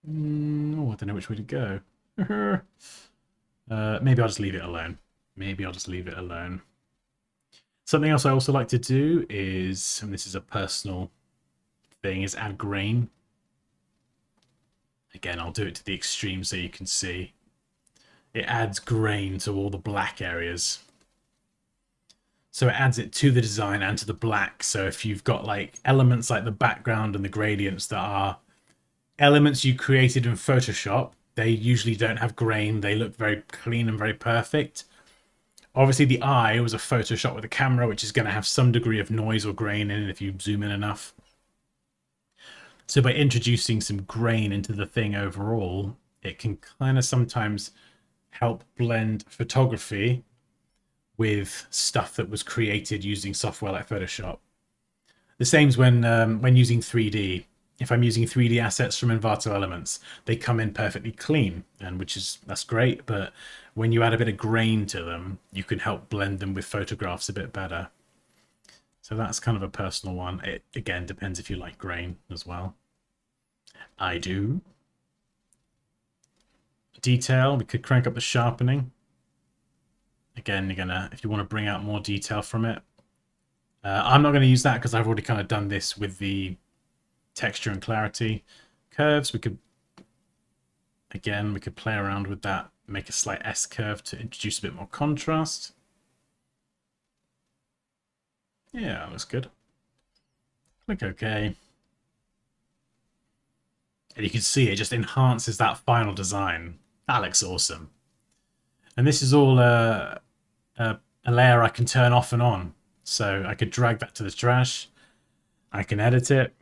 Oh, I don't know which way to go. Maybe I'll just leave it alone. Maybe I'll just leave it alone. Something else I also like to do is, and this is a personal thing, is add grain. Again, I'll do it to the extreme so you can see. It adds grain to all the black areas. So it adds it to the design and to the black. So if you've got like elements like the background and the gradients that are elements you created in Photoshop, they usually don't have grain. They look very clean and very perfect. Obviously, the eye was a Photoshop with a camera, which is going to have some degree of noise or grain in it if you zoom in enough. So by introducing some grain into the thing overall, it can kind of sometimes help blend photography with stuff that was created using software like Photoshop. The same as when using 3D. If I'm using 3D assets from Envato Elements, they come in perfectly clean, and that's great. But when you add a bit of grain to them, you can help blend them with photographs a bit better. So that's kind of a personal one. It again depends if you like grain as well. I do. Detail, we could crank up the sharpening. Again, if you want to bring out more detail from it. I'm not going to use that because I've already kind of done this with the texture and clarity. Curves, we could play around with that, make a slight S curve to introduce a bit more contrast. Yeah, that looks good. Click OK. And you can see it just enhances that final design. That looks awesome. And this is all a layer I can turn off and on. So I could drag that to the trash. I can edit it.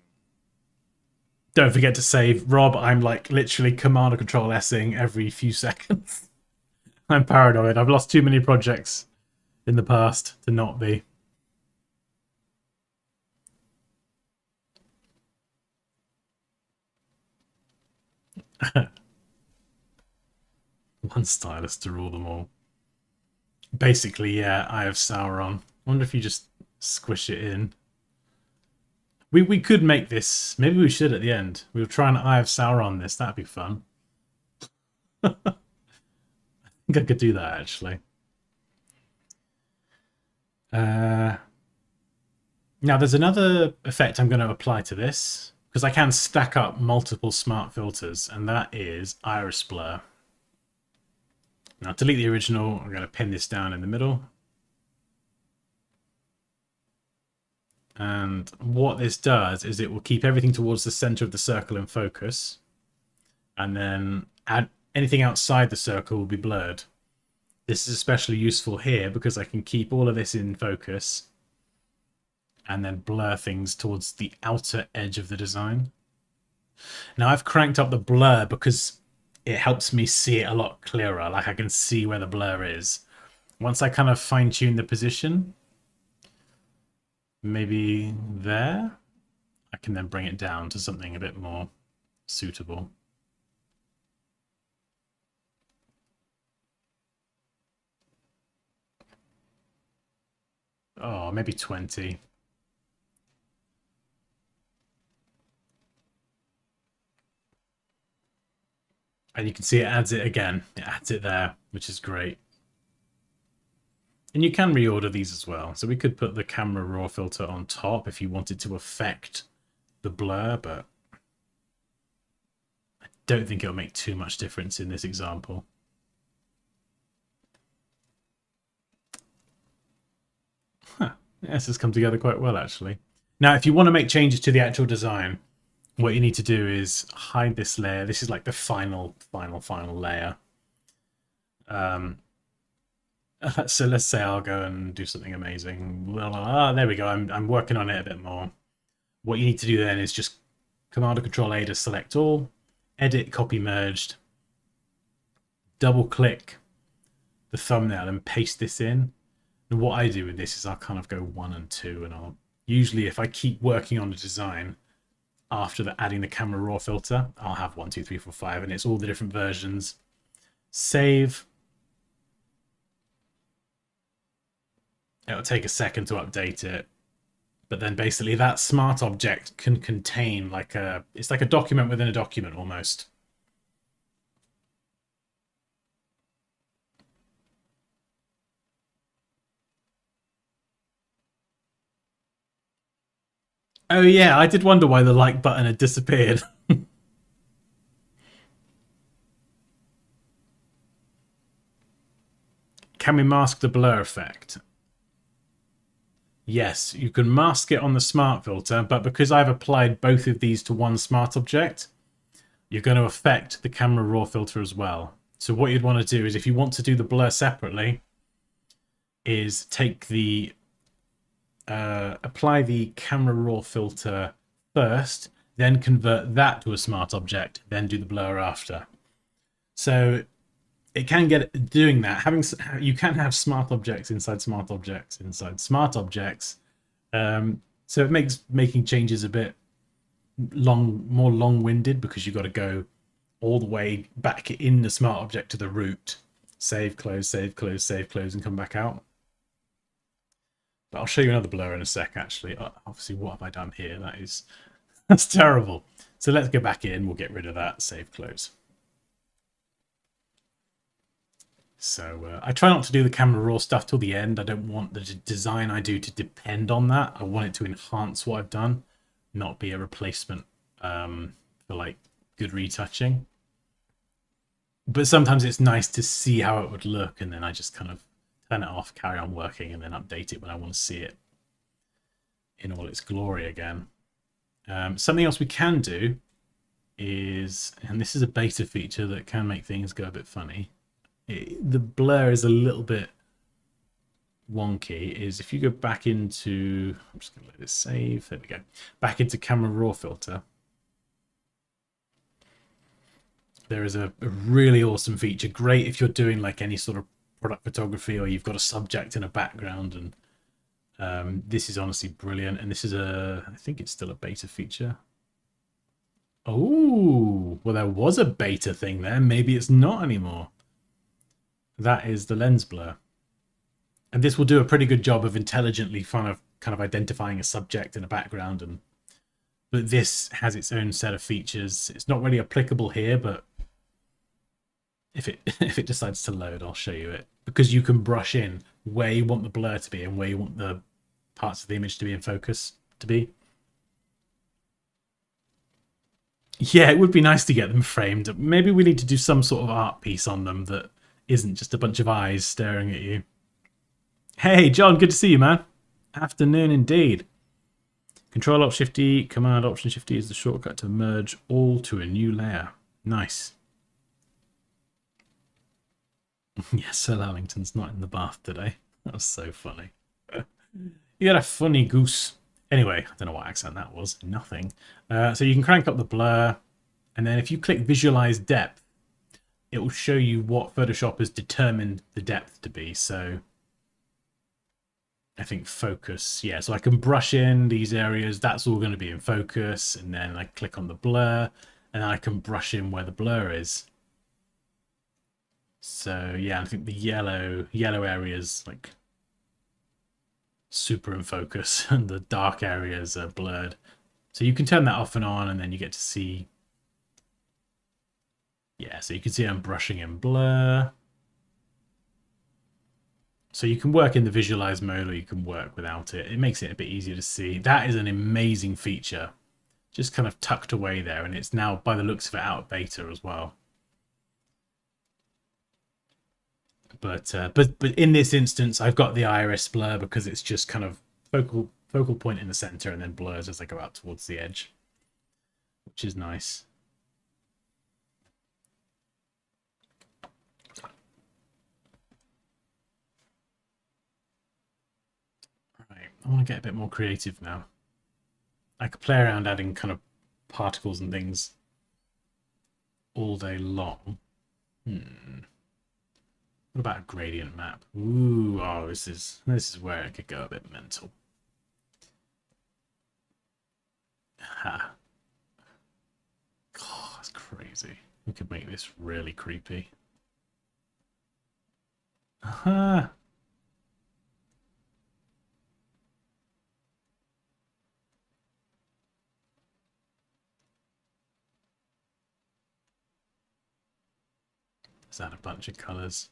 Don't forget to save. Rob, I'm like literally Command or Control S-ing every few seconds. I'm paranoid. I've lost too many projects in the past to not be. One stylus to rule them all. Basically, yeah, Eye of Sauron. Wonder if you just squish it in. We could make this. Maybe we should at the end. We'll try an Eye of Sauron this. That'd be fun. I think I could do that actually. Now there's another effect I'm going to apply to this because I can stack up multiple smart filters, and that is iris blur. Now delete the original. I'm going to pin this down in the middle. And what this does is it will keep everything towards the center of the circle in focus, and then add anything outside the circle will be blurred. This is especially useful here because I can keep all of this in focus and then blur things towards the outer edge of the design. Now I've cranked up the blur because it helps me see it a lot clearer. Like I can see where the blur is. Once I kind of fine tune the position, maybe there, I can then bring it down to something a bit more suitable. Oh, maybe 20. And you can see it adds it again. It adds it there, which is great. And you can reorder these as well. So we could put the camera raw filter on top if you wanted to affect the blur, but I don't think it'll make too much difference in this example. Huh. Yes, it's come together quite well, actually. Now, if you want to make changes to the actual design, what you need to do is hide this layer. This is like the final layer. So let's say I'll go and do something amazing. There we go. I'm working on it a bit more. What you need to do then is just Command or Control A to select all, edit, copy, merged, double click the thumbnail and paste this in. And what I do with this is I'll kind of go 1 and 2, and I'll usually, if I keep working on the design after adding the camera raw filter, I'll have 1, 2, 3, 4, 5, and it's all the different versions. Save. It'll take a second to update it. But then basically that smart object can contain it's like a document within a document almost. Oh yeah, I did wonder why the like button had disappeared. Can we mask the blur effect? Yes, you can mask it on the smart filter, but because I've applied both of these to one smart object, you're going to affect the camera raw filter as well. So what you'd want to do is, if you want to do the blur separately, is take the apply the camera raw filter first, then convert that to a smart object, then do the blur after. So it can get doing that. You can have smart objects inside smart objects inside smart objects. So it makes making changes a bit more long-winded, because you've got to go all the way back in the smart object to the root, save, close, save, close, save, close, and come back out. But I'll show you another blur in a sec, actually. Obviously, what have I done here? That's terrible. So let's go back in. We'll get rid of that. Save, close. So I try not to do the camera raw stuff till the end. I don't want the design I do to depend on that. I want it to enhance what I've done, not be a replacement for like good retouching. But sometimes it's nice to see how it would look, and then I just kind of turn it off, carry on working, and then update it when I want to see it in all its glory again. Something else we can do is, and this is a beta feature that can make things go a bit funny. The blur is a little bit wonky, is if you go back into, I'm just going to let it save, there we go, back into camera raw filter, there is a really awesome feature, great if you're doing like any sort of product photography, or you've got a subject in a background, and this is honestly brilliant. And this is I think it's still a beta feature. Oh, well, there was a beta thing there, maybe it's not anymore. That is the lens blur, and this will do a pretty good job of intelligently kind of identifying a subject in a background. But this has its own set of features. It's not really applicable here, but if it decides to load, I'll show you it, because you can brush in where you want the blur to be and where you want the parts of the image to be in focus to be. Yeah, it would be nice to get them framed. Maybe we need to do some sort of art piece on them that isn't just a bunch of eyes staring at you. Hey, John, good to see you, man. Afternoon indeed. Control-Alt-Shift-E, Command-Option-Shift-E is the shortcut to merge all to a new layer. Nice. Yes, Sir Allington's not in the bath today. That was so funny. You got a funny goose. Anyway, I don't know what accent that was. Nothing. So you can crank up the blur, and then if you click Visualize Depth, it will show you what Photoshop has determined the depth to be. So I think focus. Yeah, so I can brush in these areas. That's all going to be in focus. And then I click on the blur, and then I can brush in where the blur is. So yeah, I think the yellow areas like super in focus, and the dark areas are blurred. So you can turn that off and on, and then you get to see. Yeah, so you can see I'm brushing in blur. So you can work in the visualize mode, or you can work without it. It makes it a bit easier to see. That is an amazing feature, just kind of tucked away there, and it's now, by the looks of it, out of beta as well. But in this instance, I've got the iris blur because it's just kind of focal point in the center, and then blurs as I go out towards the edge, which is nice. Right, I want to get a bit more creative now. I could play around adding kind of particles and things all day long. What about a gradient map? Ooh, oh, this is where it could go a bit mental. Ha. Oh, that's crazy. We could make this really creepy. Aha. Let's add a bunch of colors.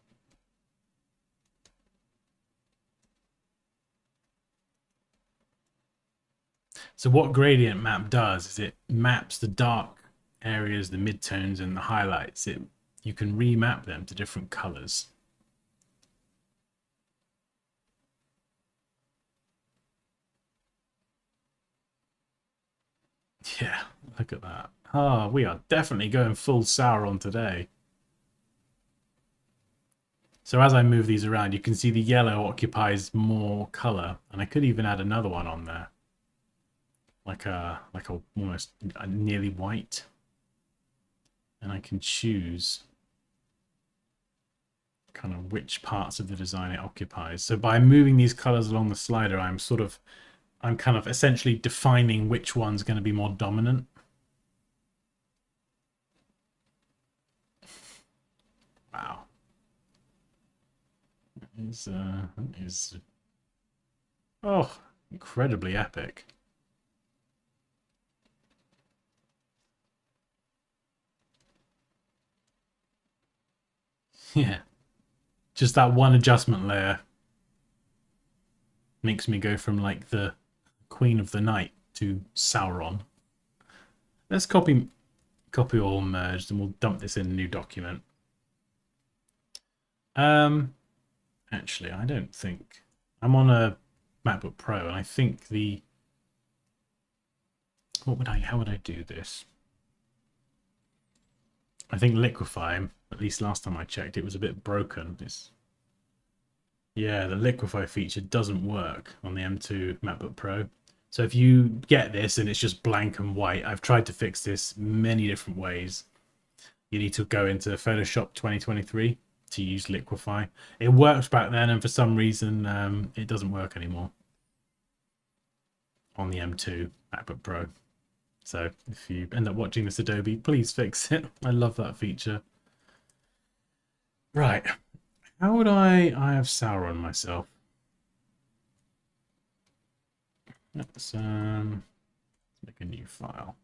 So what gradient map does is it maps the dark areas, the midtones, and the highlights. You can remap them to different colors. Yeah, look at that. Ah, we are definitely going full Sauron today. So as I move these around, you can see the yellow occupies more color, and I could even add another one on there, like a almost a nearly white, and I can choose kind of which parts of the design it occupies. So by moving these colors along the slider, I'm kind of essentially defining which one's going to be more dominant. Wow. That is oh, incredibly epic. Yeah. Just that one adjustment layer makes me go from like the Queen of the Night to Sauron. Let's copy all merged, and we'll dump this in a new document. Actually, I don't think I'm on a MacBook Pro, and I think how would I do this? I think Liquify, at least last time I checked, it was a bit broken. Yeah, the Liquify feature doesn't work on the M2 MacBook Pro. So if you get this and it's just blank and white, I've tried to fix this many different ways. You need to go into Photoshop 2023 to use Liquify. It worked back then, and for some reason it doesn't work anymore on the M2 MacBook Pro. So if you end up watching this Adobe, please fix it. I love that feature. Right. How would I have Sauron myself? Let's make a new file.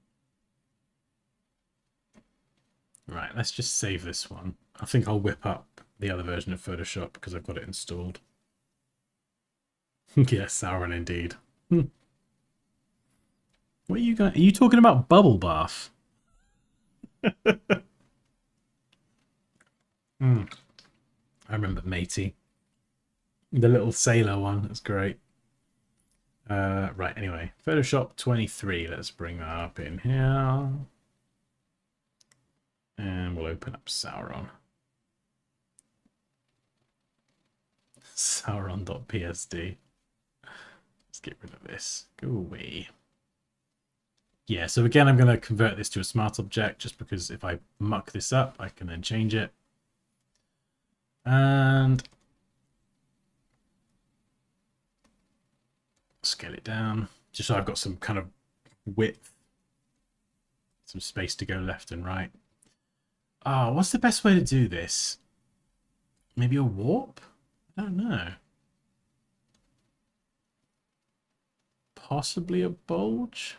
Right, let's just save this one. I think I'll whip up the other version of Photoshop because I've got it installed. Yes, Sauron indeed. What are you going? Are you talking about Bubble Bath? I remember Matey, the little sailor one. That's great. Right. Anyway, Photoshop 23. Let's bring that up in here, and we'll open up Sauron. Sauron.psd. Let's get rid of this. Go away. Yeah, so again, I'm going to convert this to a smart object just because if I muck this up, I can then change it. And scale it down just so I've got some kind of width, some space to go left and right. Oh, what's the best way to do this? Maybe a warp? I don't know. Possibly a bulge?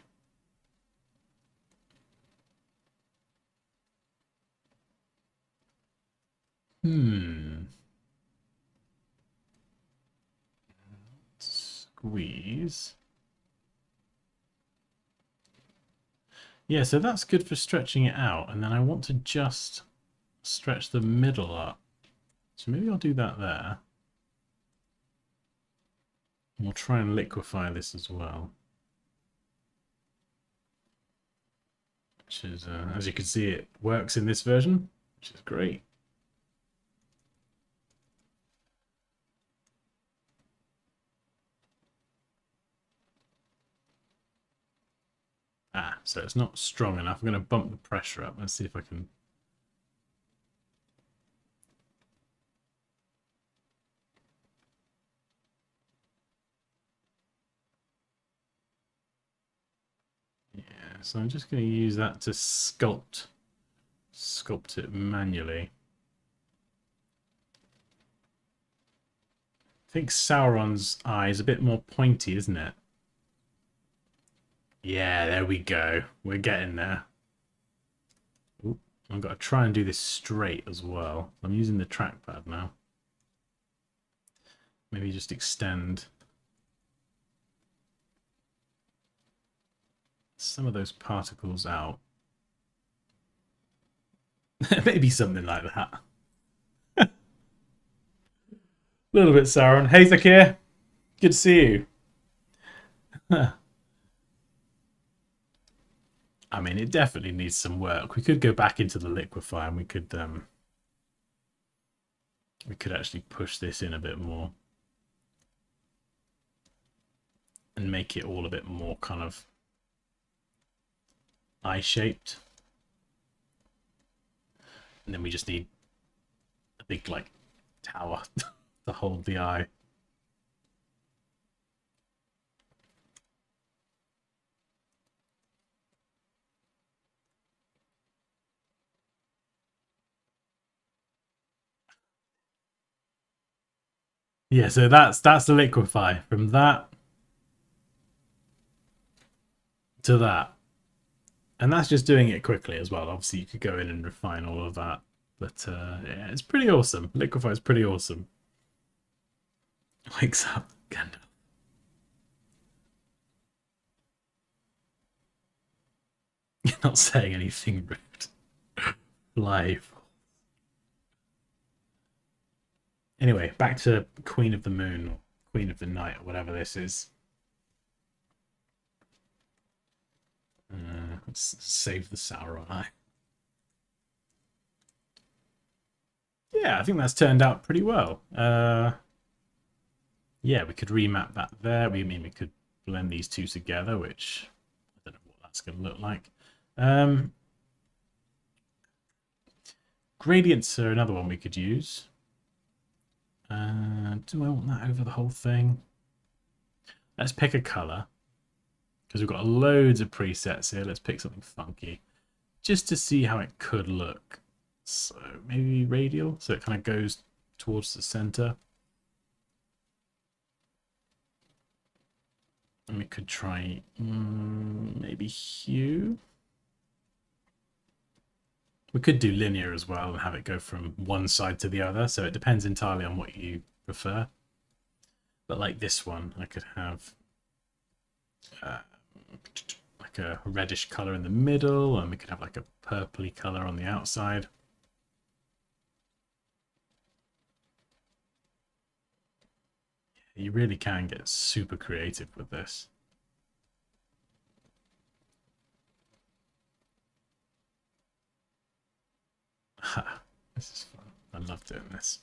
Squeeze. Yeah, so that's good for stretching it out, and then I want to just stretch the middle up. So maybe I'll do that there. And we'll try and liquefy this as well. Which is, as you can see, it works in this version, which is great. Ah, so it's not strong enough. I'm going to bump the pressure up. Let's see if I can. So I'm just going to use that to sculpt it manually. I think Sauron's eye is a bit more pointy, isn't it? Yeah, there we go. We're getting there. Ooh, I've got to try and do this straight as well. I'm using the trackpad now. Maybe just extend some of those particles out. Maybe something like that. A little bit, Sauron. Hey, Zakir. Good to see you. I mean, it definitely needs some work. We could go back into the liquefy and we could actually push this in a bit more and make it all a bit more kind of eye-shaped. And then we just need a big, like, tower to hold the eye. Yeah, so that's the liquefy. From that to that. And that's just doing it quickly as well. Obviously, you could go in and refine all of that. But yeah, it's pretty awesome. Liquefy is pretty awesome. Wakes up, Gandalf. You're not saying anything rude. Live. Anyway, back to Queen of the Moon, or Queen of the Night, or whatever this is. Let's save the Sauron eye. Yeah, I think that's turned out pretty well. Yeah, we could remap that there. We could blend these two together, which I don't know what that's going to look like. Gradients are another one we could use. Do I want that over the whole thing? Let's pick a color, because we've got loads of presets here. Let's pick something funky just to see how it could look. So maybe radial, so it kind of goes towards the center. And we could try maybe hue. We could do linear as well and have it go from one side to the other. So it depends entirely on what you prefer. But like this one, I could have like a reddish color in the middle, and we could have like a purpley color on the outside. You really can get super creative with this. This is fun. I love doing this.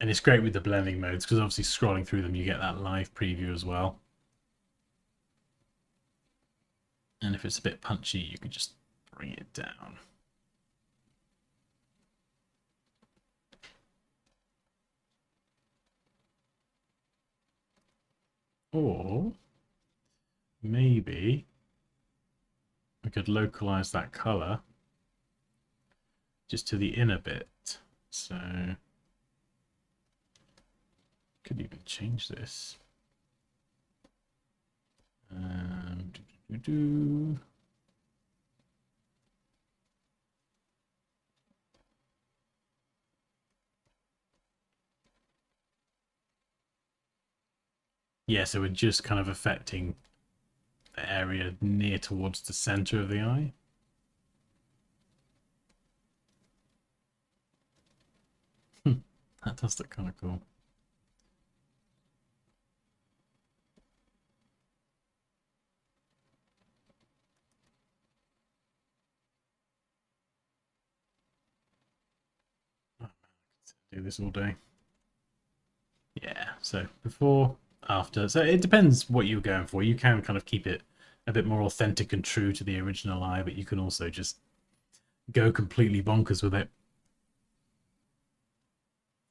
And it's great with the blending modes, because obviously scrolling through them you get that live preview as well. And if it's a bit punchy, you can just bring it down. Or maybe we could localize that color just to the inner bit. So could even change this. Yeah, so we're just kind of affecting the area near towards the center of the eye. That does look kind of cool. Oh, man, I could do this all day. Yeah, so before, after. So it depends what you're going for. You can kind of keep it a bit more authentic and true to the original eye, but you can also just go completely bonkers with it.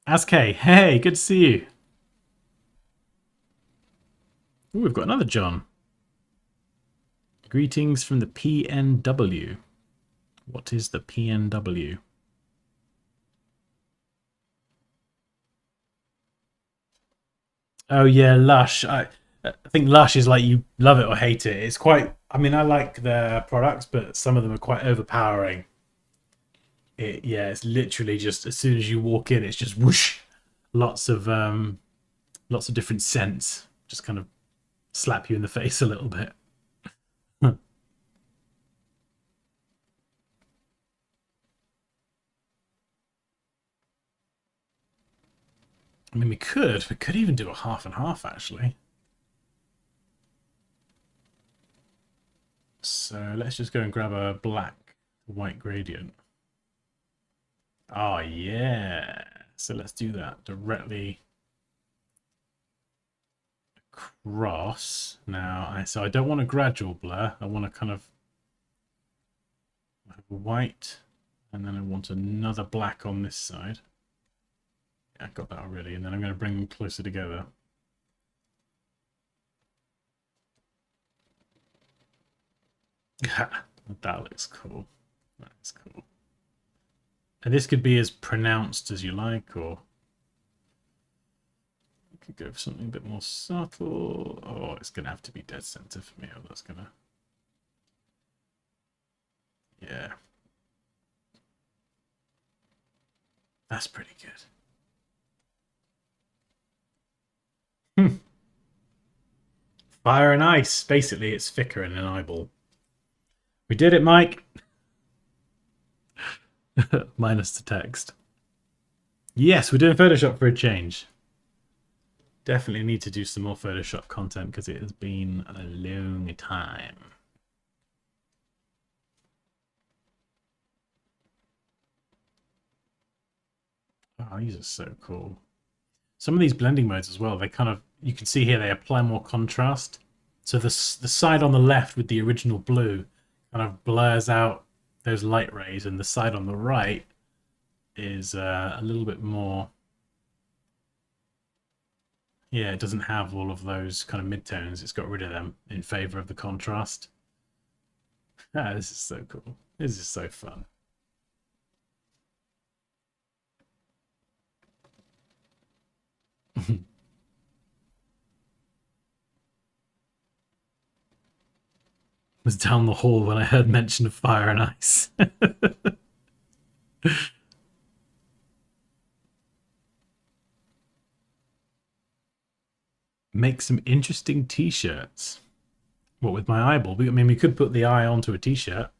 Ask, hey, good to see you. Ooh, we've got another John. Greetings from the PNW. What is the PNW? Oh yeah, Lush. I think Lush is like you love it or hate it. It's quite. I mean, I like their products, but some of them are quite overpowering. Yeah, it's literally just as soon as you walk in, it's just whoosh, lots of lots of different scents, just kind of slap you in the face a little bit. I mean, we could even do a half and half actually. So let's just go and grab a black white gradient. Oh yeah. So let's do that directly across. Now, so I don't want a gradual blur. I want to kind of have a white, and then I want another black on this side. Yeah, I got that already, and then I'm going to bring them closer together. That looks cool. That's cool. And this could be as pronounced as you like, or you could go for something a bit more subtle. Oh, it's going to have to be dead center for me, or that's going to... Yeah. That's pretty good. Fire and ice. Basically, it's thicker in an eyeball. We did it, Mike. Minus the text. Yes, we're doing Photoshop for a change. Definitely need to do some more Photoshop content because it has been a long time. Oh, these are so cool. Some of these blending modes as well, they kind of, you can see here they apply more contrast. So the side on the left with the original blue kind of blurs out those light rays, and the side on the right is a little bit more... Yeah, it doesn't have all of those kind of midtones. It's got rid of them in favor of the contrast. Ah, this is so cool. This is so fun. Was down the hall when I heard mention of fire and ice. Make some interesting t-shirts. What, with my eyeball? I mean, we could put the eye onto a t-shirt.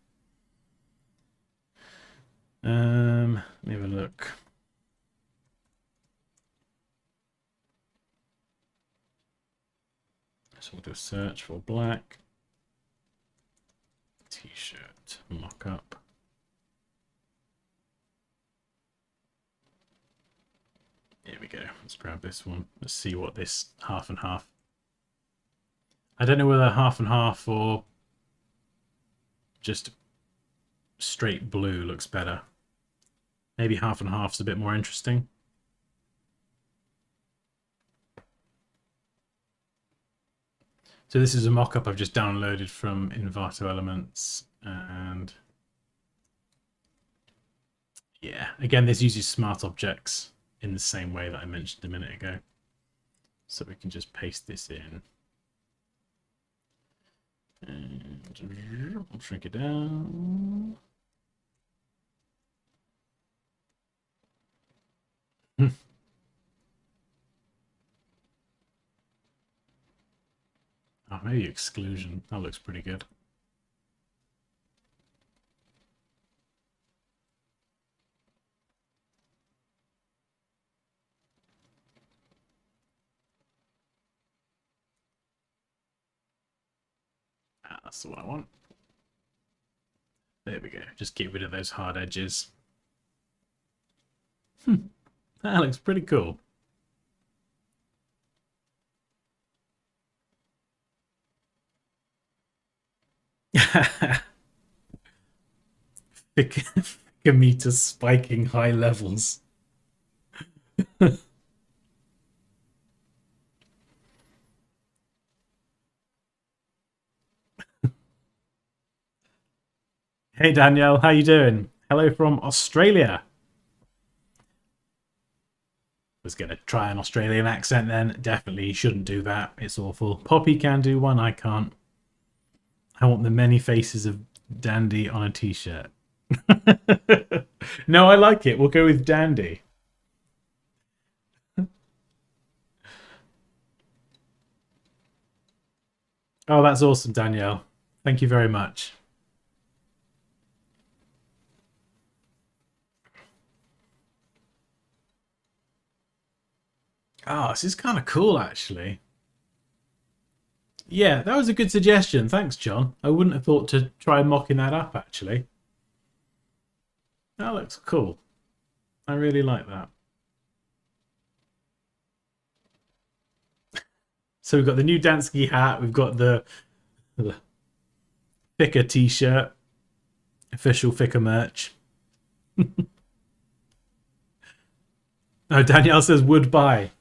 Let me have a look. So we'll do a search for black t-shirt mock-up. Here we go. Let's grab this one. Let's see what this half and half. I don't know whether half and half or just straight blue looks better. Maybe half and half's a bit more interesting. So this is a mock-up I've just downloaded from Envato Elements, and yeah, again, this uses smart objects in the same way that I mentioned a minute ago. So we can just paste this in. And I'll shrink it down. Oh, maybe exclusion. That looks pretty good. Ah, that's the one I want. There we go. Just get rid of those hard edges. That looks pretty cool. meter spiking high levels. Hey Danielle, how you doing? Hello from Australia. Was going to try an Australian accent then. Definitely shouldn't do that. It's awful. Poppy can do one, I can't. I want the many faces of Dandy on a t-shirt. No, I like it. We'll go with Dandy. Oh, that's awesome, Danielle. Thank you very much. Oh, this is kind of cool, actually. Yeah, that was a good suggestion. Thanks, John. I wouldn't have thought to try mocking that up, actually. That looks cool. I really like that. So we've got the new Dansky hat. We've got the Thicker t-shirt. Official Thicker merch. Oh, Danielle says would buy.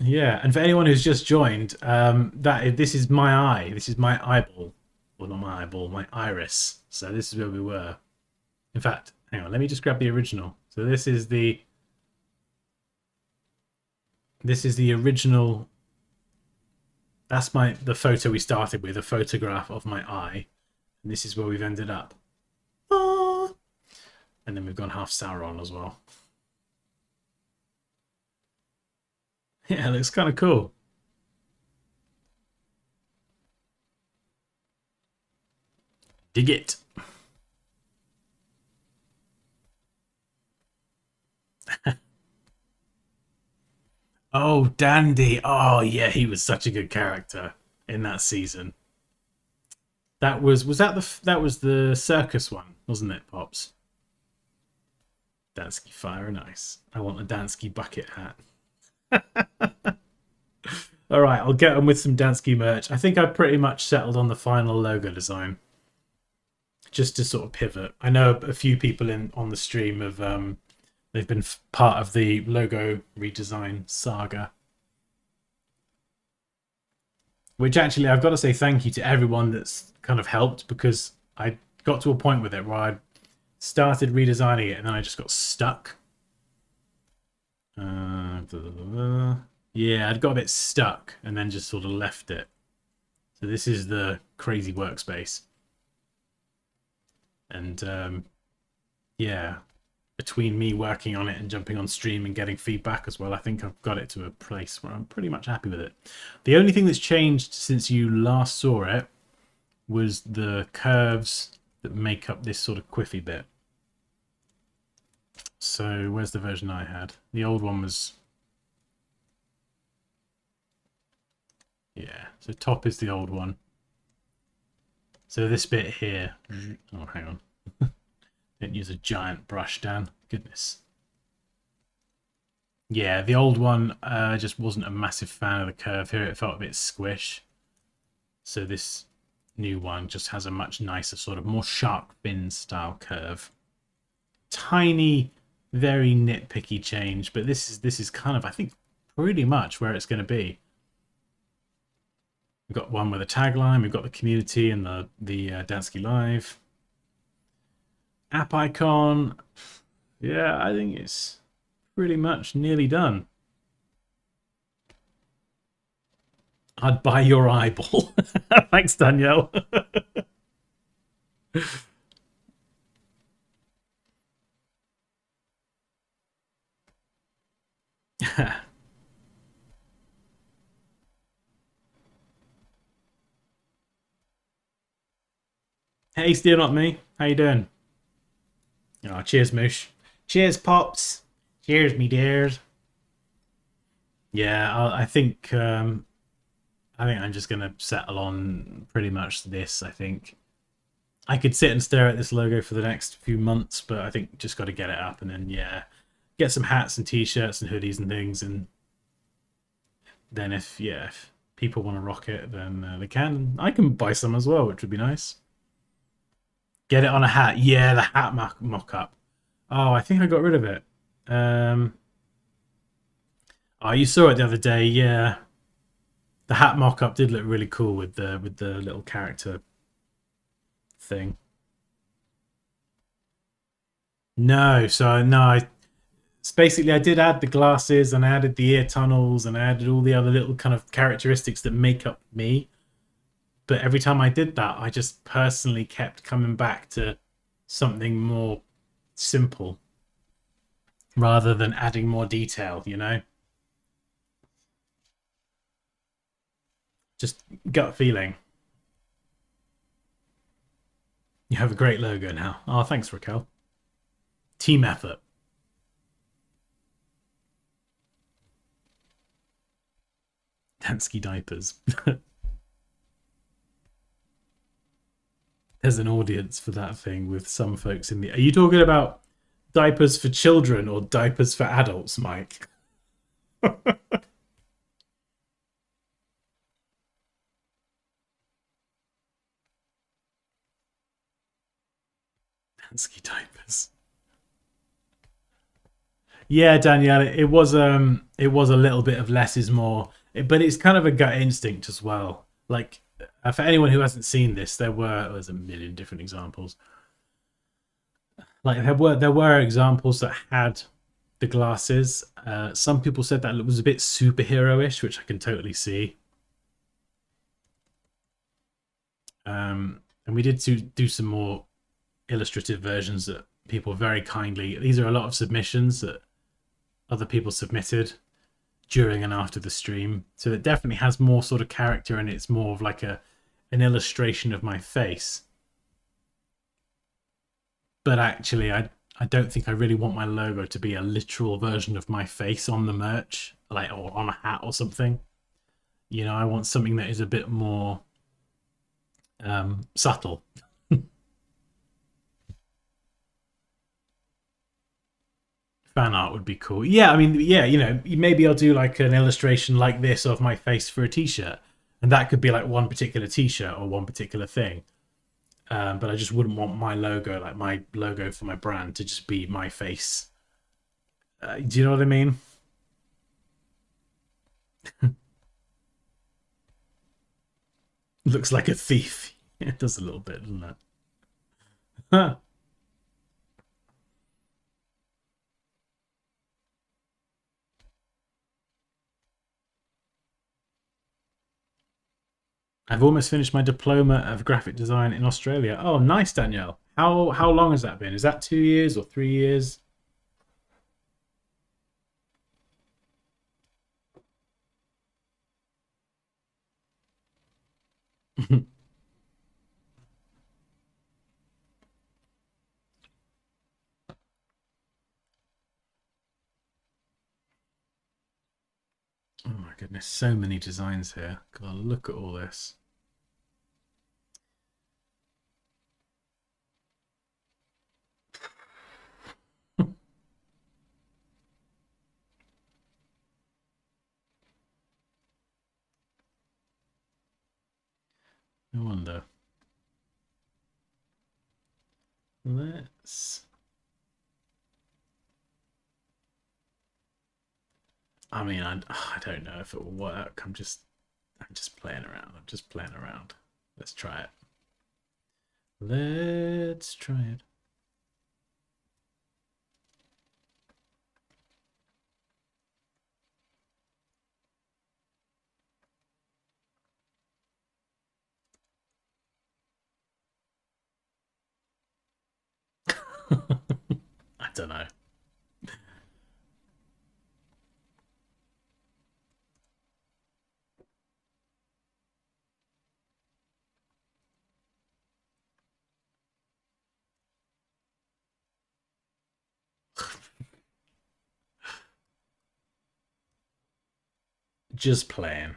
Yeah, and for anyone who's just joined, this is my eye. This is my eyeball. Well, not my eyeball, my iris. So this is where we were. In fact, hang on, let me just grab the original. So this is the original. That's the photo we started with, a photograph of my eye. And this is where we've ended up. Ah! And then we've gone half Sauron as well. Yeah, it looks kind of cool. Dig it. Oh, Dandy. Oh, yeah, he was such a good character in that season. That was the circus one, wasn't it, Pops? Dansky Fire and Ice. I want a Dansky bucket hat. All right, I'll get on with some Dansky merch. I think I pretty much settled on the final logo design, just to sort of pivot. I know a few people on the stream have they've been part of the logo redesign saga, which actually I've got to say thank you to everyone that's kind of helped, because I got to a point with it where I started redesigning it and then I just got stuck. Yeah, I'd got a bit stuck and then just sort of left it. So this is the crazy workspace. And yeah, between me working on it and jumping on stream and getting feedback as well, I think I've got it to a place where I'm pretty much happy with it. The only thing that's changed since you last saw it was the curves that make up this sort of quiffy bit. So where's the version I had? The old one was... Yeah, so top is the old one. So this bit here... Oh, hang on. Didn't use a giant brush, Dan. Goodness. Yeah, the old one just wasn't a massive fan of the curve here. It felt a bit squish. So this new one just has a much nicer, sort of more shark fin style curve. Tiny, very nitpicky change, but this is kind of, I think, pretty much where it's going to be. We've got one with a tagline. We've got the community and the Dansky Live app icon. Yeah, I think it's pretty much nearly done. I'd buy your eyeball. Thanks, Danielle. Hey, still not me. How you doing? Oh, cheers, Moosh. Cheers, Pops. Cheers, me dears. Yeah, I think I'm just gonna settle on pretty much this. I think I could sit and stare at this logo for the next few months, but I think just got to get it up and then get some hats and t-shirts and hoodies and things, and then if people want to rock it, then they can. I can buy some as well, which would be nice. Get it on a hat. Yeah, the hat mock-up. Oh, I think I got rid of it. Oh, you saw it the other day. Yeah, the hat mock-up did look really cool with the little character thing. No, so no, basically I did add the glasses and I added the ear tunnels and I added all the other little kind of characteristics that make up me. But every time I did that, I just personally kept coming back to something more simple rather than adding more detail, you know? Just gut feeling. You have a great logo now. Oh, thanks, Raquel. Team effort. Dansky diapers. There's an audience for that thing with some folks in the... Are you talking about diapers for children or diapers for adults, Mike? Dansky diapers. Yeah, Danielle, it was a little bit of less is more, but it's kind of a gut instinct as well. Like for anyone who hasn't seen this, there's a million different examples. Like there were examples that had the glasses. Some people said that it was a bit superhero-ish, which I can totally see. And we did do some more illustrative versions that people very kindly... These are a lot of submissions that other people submitted during and after the stream, so it definitely has more sort of character and it's more of like an illustration of my face. But actually I don't think I really want my logo to be a literal version of my face on the merch, like, or on a hat or something. You know, I want something that is a bit more subtle. Fan art would be cool. Yeah, I mean, yeah, you know, maybe I'll do like an illustration like this of my face for a t-shirt, and that could be like one particular t-shirt or one particular thing. But I just wouldn't want my logo, like my logo for my brand, to just be my face. Do you know what I mean? Looks like a thief. It does a little bit, doesn't it? Huh. I've almost finished my diploma of graphic design in Australia. Oh, nice, Danielle. How long has that been? Is that 2 years or 3 years? Oh my goodness, so many designs here. God, look at all this. No wonder. Let's... I mean, I don't know if it will work. I'm just playing around. I'm just playing around. Let's try it. Let's try it. I don't know. Just playing.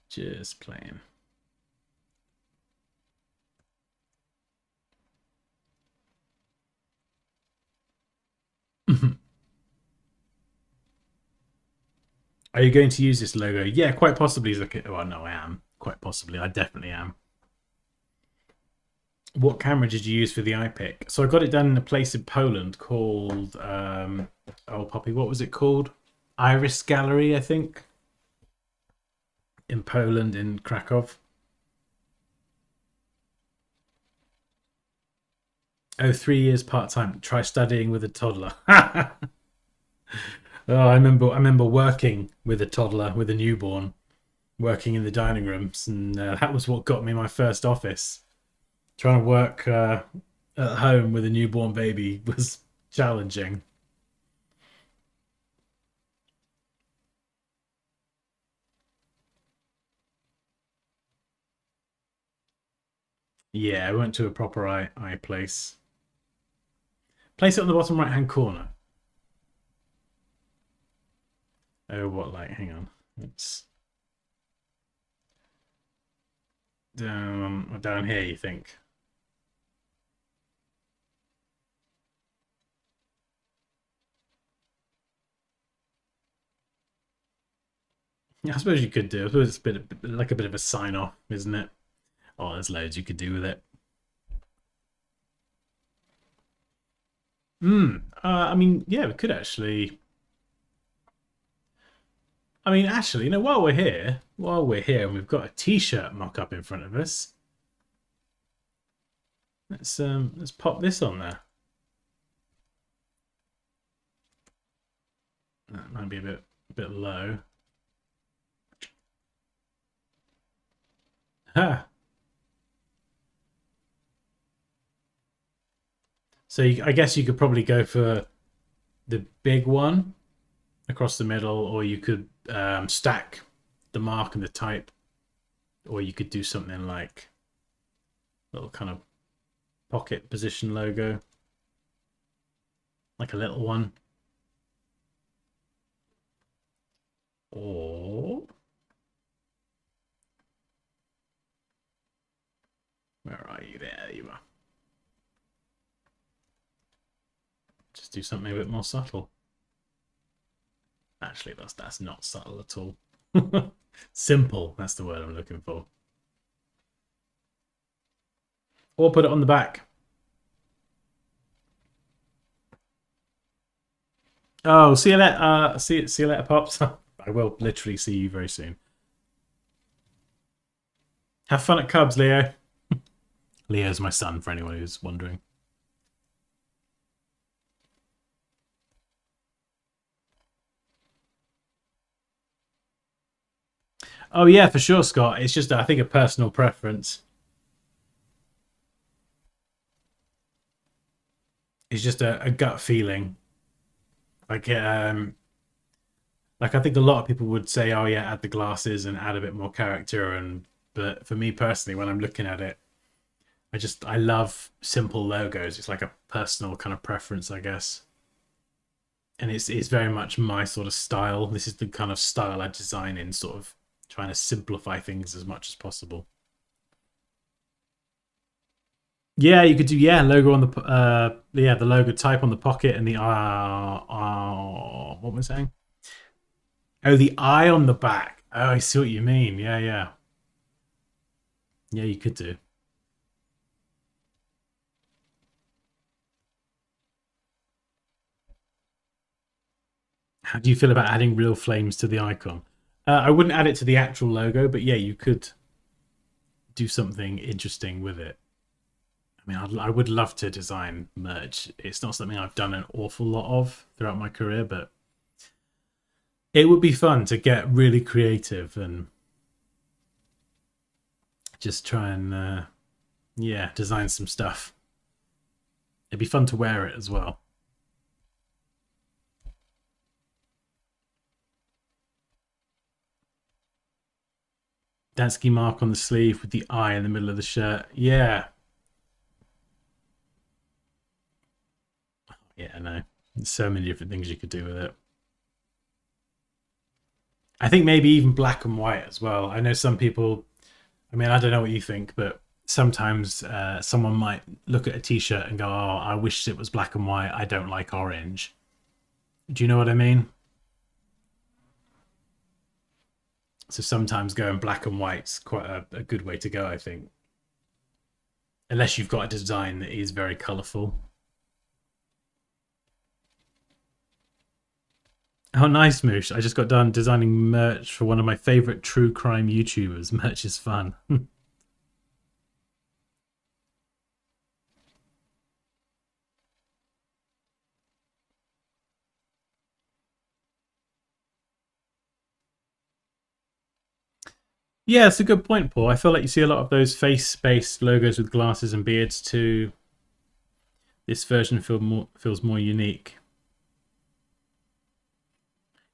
Just playing. Are you going to use this logo? Yeah, quite possibly. Well, no, I am. Quite possibly. I definitely am. What camera did you use for the iPic? So I got it done in a place in Poland called... oh, Poppy, what was it called? Iris Gallery, I think. In Poland, in Krakow. Oh, 3 years part-time. Try studying with a toddler. Oh, I remember working with a toddler, with a newborn, working in the dining rooms, and that was what got me my first office. Trying to work at home with a newborn baby was challenging. Yeah, I went to a proper eye place. Place it on the bottom right-hand corner. Oh, what light? Hang on. It's down here, you think? Yeah, I suppose you could do. I suppose it's like a bit of a sign off, isn't it? Oh, there's loads you could do with it. I mean, yeah, we could actually. I mean, actually, you know, while we're here, and we've got a T-shirt mock-up in front of us. Let's pop this on there. That might be a bit low. Ha. So I guess you could probably go for the big one across the middle, or you could stack the mark and the type, or you could do something like little kind of pocket position logo, like a little one. Or where are you? There you are. Just do something a bit more subtle. Actually, that's not subtle at all. Simple, that's the word I'm looking for. Or put it on the back. Oh, see you later. See you later, Pops. I will literally see you very soon. Have fun at Cubs, Leo. Leo's my son, for anyone who's wondering. Oh yeah, for sure, Scott. It's just, I think, a personal preference. It's just a gut feeling. Like I think a lot of people would say, "Oh yeah, add the glasses and add a bit more character." But for me personally, when I'm looking at it, I love simple logos. It's like a personal kind of preference, I guess. And it's very much my sort of style. This is the kind of style I design in, sort of trying to simplify things as much as possible. Yeah, you could do logo on the logo type on the pocket and the what was I saying? Oh, the eye on the back. Oh, I see what you mean. Yeah, yeah. Yeah, you could do. How do you feel about adding real flames to the icon? I wouldn't add it to the actual logo, but yeah, you could do something interesting with it. I mean, I would love to design merch. It's not something I've done an awful lot of throughout my career, but it would be fun to get really creative and just try and, yeah, design some stuff. It'd be fun to wear it as well. Dansky mark on the sleeve with the eye in the middle of the shirt. Yeah. Yeah, no. There's so many different things you could do with it. I think maybe even black and white as well. I know some people, I mean, I don't know what you think, but sometimes someone might look at a t-shirt and go, oh, I wish it was black and white. I don't like orange. Do you know what I mean? So sometimes going black and white's quite a good way to go, I think. Unless you've got a design that is very colourful. Oh, nice, Moosh. I just got done designing merch for one of my favourite true crime YouTubers. Merch is fun. Yeah, it's a good point, Paul. I feel like you see a lot of those face-based logos with glasses and beards too. This version feels more unique.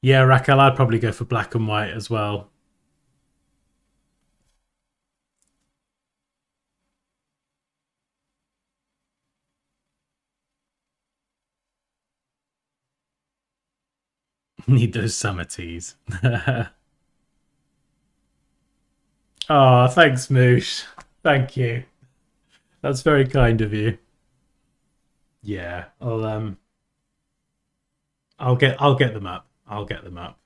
Yeah, Raquel, I'd probably go for black and white as well. Need those summer teas. Oh, thanks, Moosh. Thank you. That's very kind of you. Yeah, I'll get them up. I'll get them up.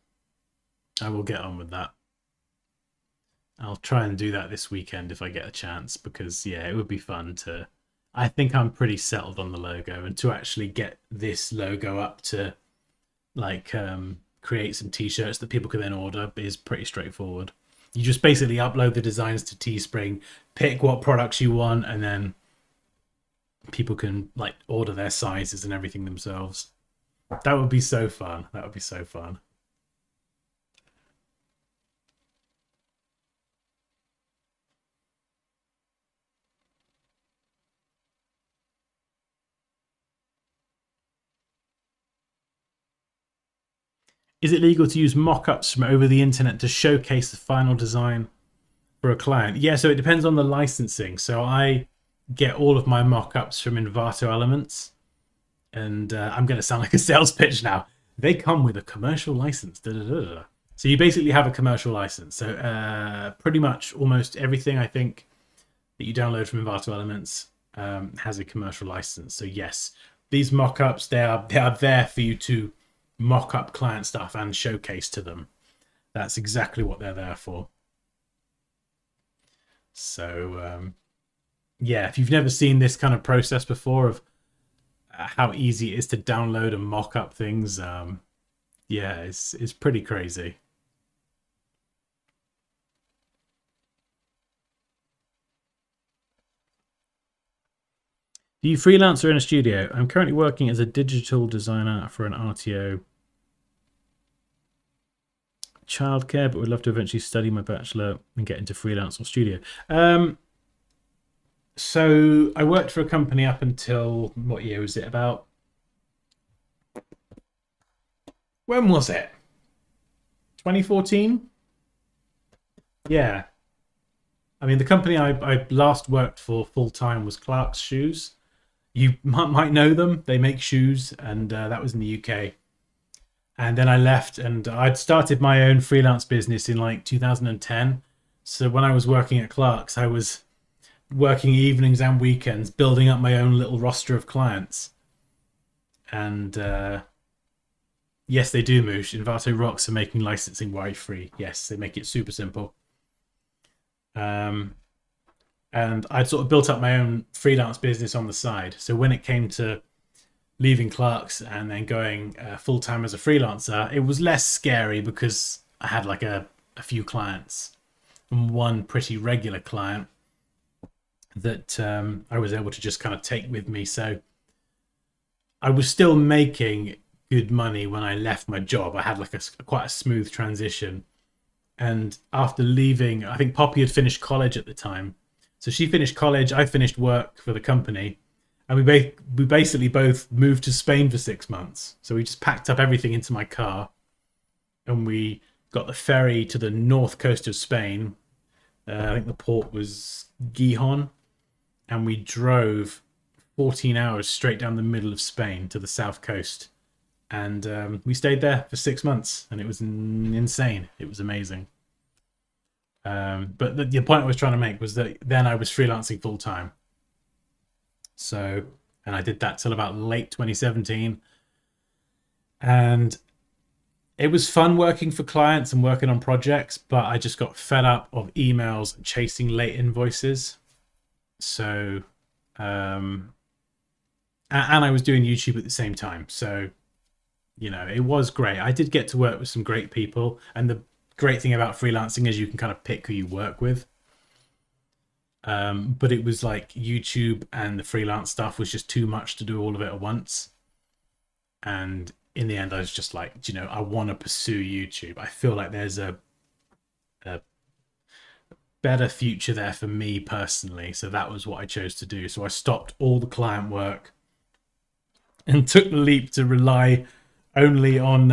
I will get on with that. I'll try and do that this weekend if I get a chance because yeah, it would be fun to. I think I'm pretty settled on the logo, and to actually get this logo up to like create some t-shirts that people can then order is pretty straightforward. You just basically upload the designs to Teespring, pick what products you want, and then people can like order their sizes and everything themselves. That would be so fun. That would be so fun. Is it legal to use mock-ups from over the internet to showcase the final design for a client? Yeah, so it depends on the licensing. So I get all of my mock-ups from Envato Elements, and I'm going to sound like a sales pitch now. They come with a commercial license. Da, da, da, da. So you basically have a commercial license. So pretty much almost everything I think that you download from Envato Elements has a commercial license. So yes, these mock-ups they are there for you to mock up client stuff and showcase to them. That's exactly what they're there for. So yeah, if you've never seen this kind of process before of how easy it is to download and mock up things, yeah, it's pretty crazy. Do you freelance or in a studio? I'm currently working as a digital designer for an RTO childcare, but would love to eventually study my bachelor and get into freelance or studio. So I worked for a company up until what year was it? About when was it? 2014? Yeah. I mean, the company I last worked for full time was Clark's Shoes. You might know them. They make shoes, and that was in the UK. And then I left, and I'd started my own freelance business in like 2010. So when I was working at Clark's, I was working evenings and weekends, building up my own little roster of clients. And yes, they do, Moosh. Envato rocks are making licensing worry free. Yes, they make it super simple. And I'd sort of built up my own freelance business on the side. So when it came to leaving Clark's and then going full time as a freelancer, it was less scary because I had like a few clients and one pretty regular client that I was able to just kind of take with me. So I was still making good money when I left my job. I had like quite a smooth transition. And after leaving, I think Poppy had finished college at the time. So she finished college, I finished work for the company. And we basically both moved to Spain for 6 months. So we just packed up everything into my car. And we got the ferry to the north coast of Spain. I think the port was Gijón. And we drove 14 hours straight down the middle of Spain to the south coast. And we stayed there for 6 months. And it was insane. It was amazing. But the point I was trying to make was that then I was freelancing full time. So, and I did that till about late 2017. And It was fun working for clients and working on projects, but I just got fed up of emails and chasing late invoices. So, and I was doing YouTube at the same time. So, you know, it was great. I did get to work with some great people. And the great thing about freelancing is you can kind of pick who you work with. But it was like YouTube and the freelance stuff was just too much to do all of it at once. And in the end, I was just like, you know, I want to pursue YouTube. I feel like there's a better future there for me personally. So that was what I chose to do. So I stopped all the client work and took the leap to rely only on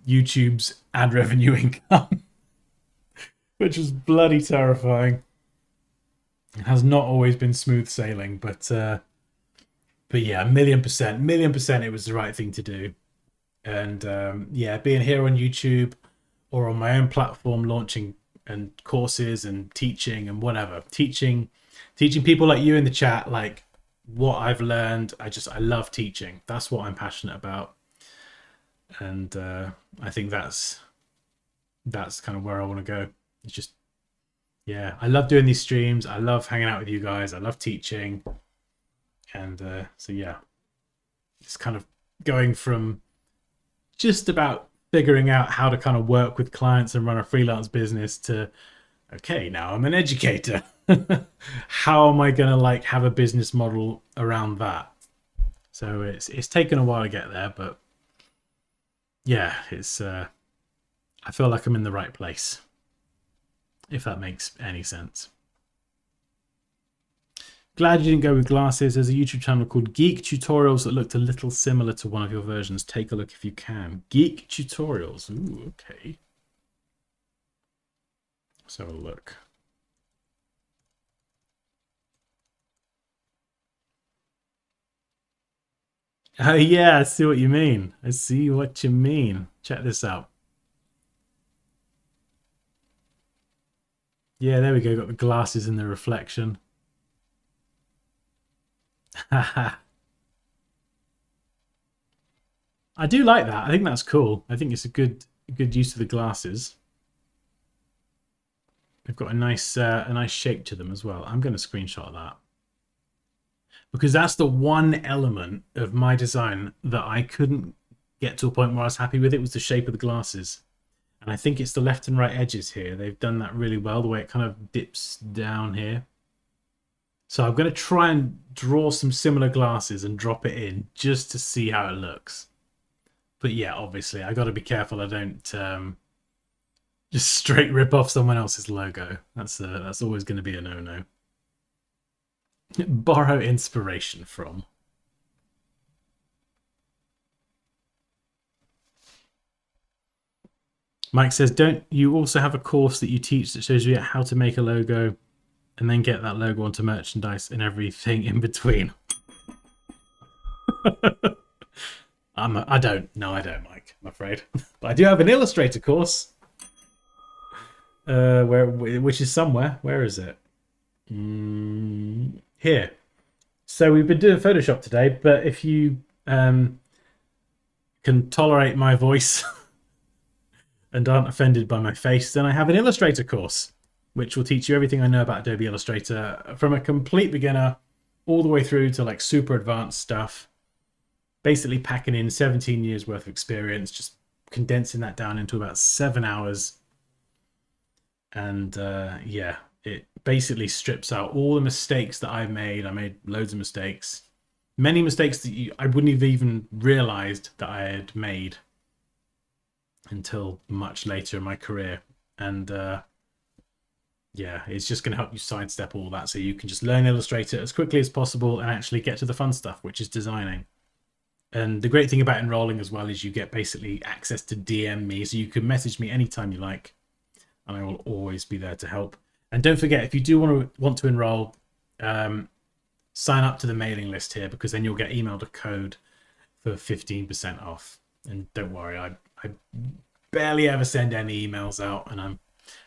YouTube's ad revenue income, which was bloody terrifying. It has not always been smooth sailing, but yeah, million percent, it was the right thing to do. And yeah, being here on YouTube or on my own platform, launching and courses and teaching and whatever, teaching people like you in the chat, like what I've learned. I love teaching. That's what I'm passionate about. And I think that's kind of where I want to go. It's just, yeah, I love doing these streams. I love hanging out with you guys. I love teaching. And so, yeah, it's kind of going from just about figuring out how to kind of work with clients and run a freelance business to, okay, now I'm an educator. How am I going to like have a business model around that? So it's taken a while to get there, but yeah, it's I feel like I'm in the right place, if that makes any sense. Glad you didn't go with glasses. There's a YouTube channel called Geek Tutorials that looked a little similar to one of your versions. Take a look if you can. Geek Tutorials. Ooh, okay. Let's have a look. Oh yeah, I see what you mean. I see what you mean. Check this out. Yeah, there we go. Got the glasses in the reflection. I do like that. I think that's cool. I think it's a good use of the glasses. They've got a nice shape to them as well. I'm going to screenshot that because that's the one element of my design that I couldn't get to a point where I was happy with. It was the shape of the glasses, and I think it's the left and right edges here. They've done that really well. The way it kind of dips down here. So I'm going to try and draw some similar glasses and drop it in just to see how it looks. But yeah, obviously, I got to be careful I don't just straight rip off someone else's logo. That's always going to be a no-no. Borrow inspiration from. Mike says, don't you also have a course that you teach that shows you how to make a logo and then get that logo onto merchandise and everything in between? I don't. No, I don't, Mike. I'm afraid. But I do have an Illustrator course. Which is somewhere. Where is it? Here. So we've been doing Photoshop today, but if you can tolerate my voice and aren't offended by my face, then I have an Illustrator course, which will teach you everything I know about Adobe Illustrator from a complete beginner all the way through to like super advanced stuff. Basically packing in 17 years worth of experience, just condensing that down into about 7 hours. And yeah, it basically strips out all the mistakes that I made loads of mistakes. Many mistakes that I wouldn't have even realized that I had made until much later in my career. And yeah, it's just going to help you sidestep all that so you can just learn Illustrator as quickly as possible and actually get to the fun stuff, which is designing. And the great thing about enrolling as well is you get basically access to DM me, so you can message me anytime you like, and I will always be there to help. And don't forget, if you do want to enroll, sign up to the mailing list here, because then you'll get emailed a code for 15% off. And don't worry, I barely ever send any emails out, and I'm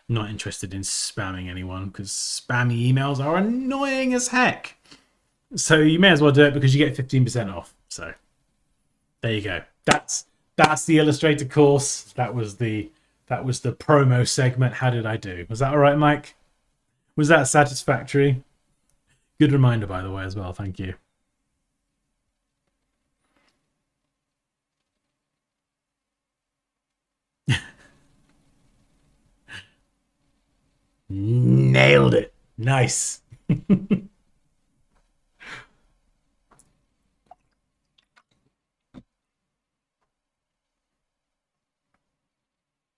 not interested in spamming anyone because spammy emails are annoying as heck. So you may as well do it because you get 15% off. So there you go. That's That's the Illustrator course. That was the promo segment. How did I do? Was that all right, Mike? Was that satisfactory? Good reminder, by the way, as well. Thank you. Nailed it. Nice.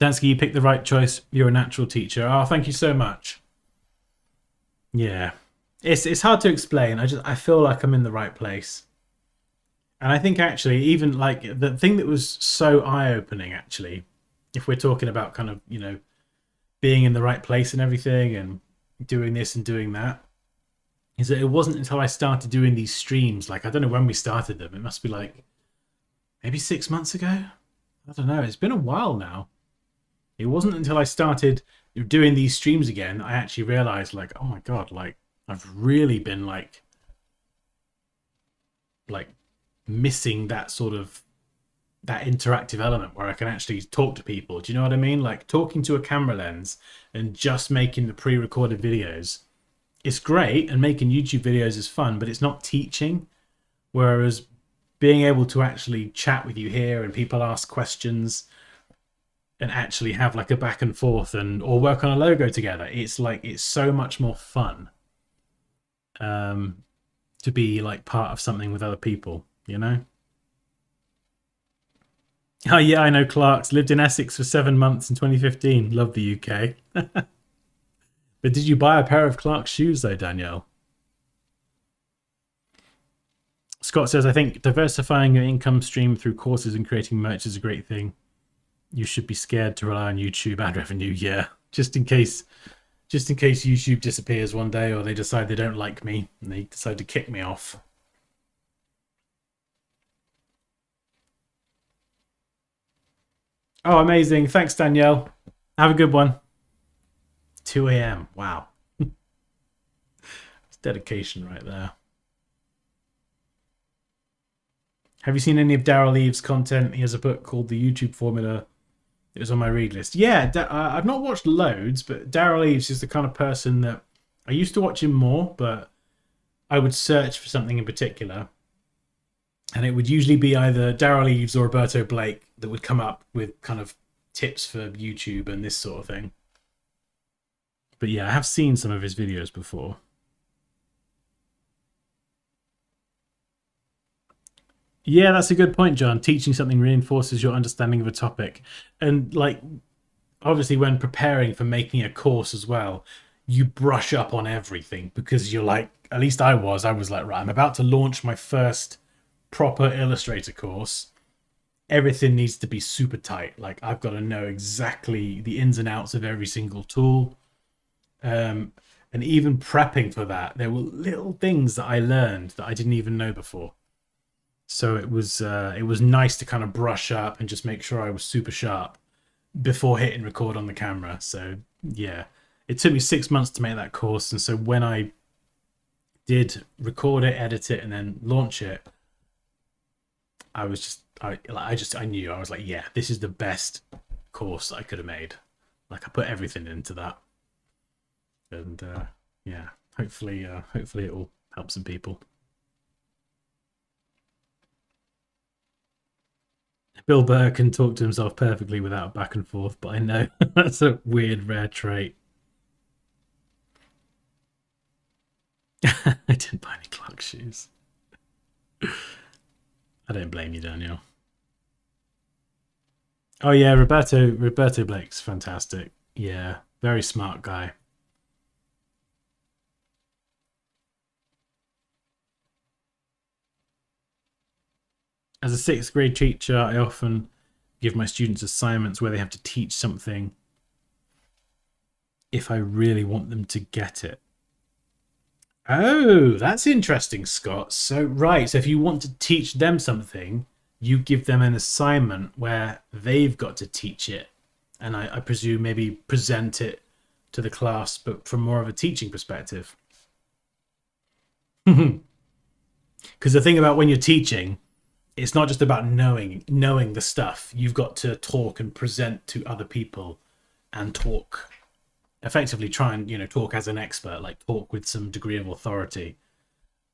Dansky, you picked the right choice. You're a natural teacher. Oh, thank you so much. Yeah. It's hard to explain. I feel like I'm in the right place. And I think actually, even like the thing that was so eye-opening, actually, if we're talking about kind of, you know, being in the right place and everything and doing this and doing that, is that it wasn't until I started doing these streams, like I don't know when we started them. It must be like maybe 6 months ago. I don't know. It's been a while now. It wasn't until I started doing these streams again that I actually realized, like, oh my God, like I've really been like missing that sort of that interactive element where I can actually talk to people. Do you know what I mean? Like talking to a camera lens and just making the pre-recorded videos. It's great, and making YouTube videos is fun, but it's not teaching. Whereas being able to actually chat with you here and people ask questions and actually have like a back and forth and or work on a logo together, it's like it's so much more fun to be like part of something with other people, you know? Oh yeah, I know Clark's. Lived in Essex for 7 months in 2015. Love the UK. But did you buy a pair of Clark's shoes though, Danielle? Scott says, I think diversifying your income stream through courses and creating merch is a great thing. You should be scared to rely on YouTube ad revenue. Yeah, just in case YouTube disappears one day or they decide they don't like me and they decide to kick me off. Oh, amazing. Thanks, Danielle. Have a good one. 2 a.m. Wow. It's dedication right there. Have you seen any of Daryl Eve's content? He has a book called The YouTube Formula. It was on my read list. Yeah, I've not watched loads, but Daryl Eves is the kind of person that I used to watch him more, but I would search for something in particular. And it would usually be either Daryl Eves or Roberto Blake that would come up with kind of tips for YouTube and this sort of thing. But yeah, I have seen some of his videos before. Yeah, that's a good point, John. Teaching something reinforces your understanding of a topic. And like, obviously when preparing for making a course as well, you brush up on everything because you're like, at least I was like, right, I'm about to launch my first proper Illustrator course. Everything needs to be super tight. Like I've got to know exactly the ins and outs of every single tool. And even prepping for that, there were little things that I learned that I didn't even know before. So it was nice to kind of brush up and just make sure I was super sharp before hitting record on the camera. So yeah, it took me 6 months to make that course, and so when I did record it, edit it, and then launch it, I knew. I was like, yeah, this is the best course I could have made. Like I put everything into that, and yeah, hopefully it will help some people. Bill Burr can talk to himself perfectly without back and forth, but I know that's a weird, rare trait. I didn't buy any Clark shoes. I don't blame you, Daniel. Oh yeah, Roberto Blake's fantastic. Yeah, very smart guy. As a 6th grade teacher, I often give my students assignments where they have to teach something if I really want them to get it. Oh, that's interesting, Scott. So, right, so if you want to teach them something, you give them an assignment where they've got to teach it. And I presume maybe present it to the class, but from more of a teaching perspective. Because the thing about when you're teaching it's not just about knowing the stuff. You've got to talk and present to other people and talk effectively, try and, you know, talk as an expert, like talk with some degree of authority,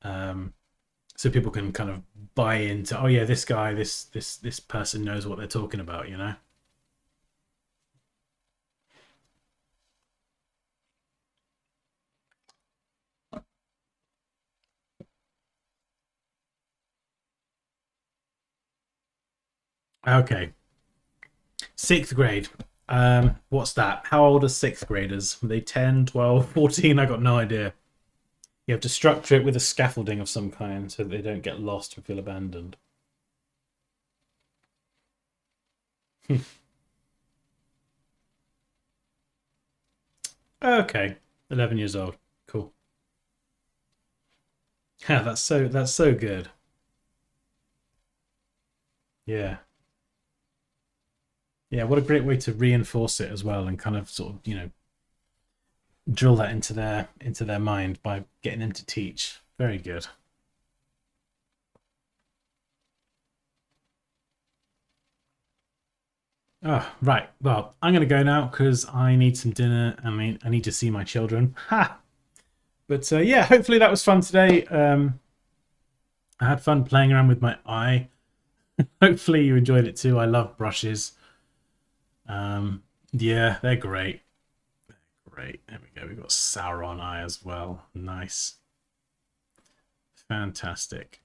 so people can kind of buy into, oh yeah, this guy, this person knows what they're talking about, you know. Okay, 6th grade. What's that? How old are 6th graders? Are they 10, 12, 14? I got no idea. You have to structure it with a scaffolding of some kind so that they don't get lost and feel abandoned. Okay, 11 years old. Cool. Yeah, that's so good. Yeah. Yeah, what a great way to reinforce it as well, and kind of sort of, you know, drill that into their mind by getting them to teach. Very good. Oh, right. Well, I'm going to go now because I need some dinner. I need to see my children. Ha! But yeah, hopefully that was fun today. I had fun playing around with my eye. Hopefully you enjoyed it too. I love brushes. Yeah, they're great. Great. There we go. We've got Sauron eye as well. Nice. Fantastic.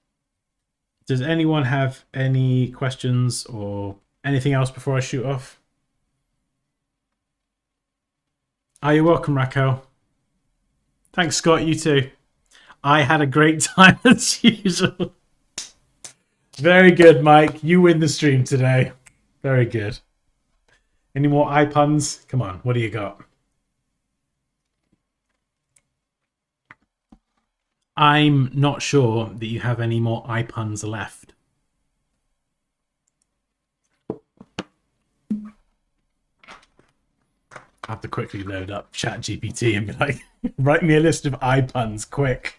Does anyone have any questions or anything else before I shoot off? Are you welcome, Raquel? Thanks, Scott. You too. I had a great time as usual. Very good, Mike. You win the stream today. Very good. Any more eye puns? Come on. What do you got? I'm not sure that you have any more eye puns left. I have to quickly load up ChatGPT and be like, write me a list of eye puns, quick.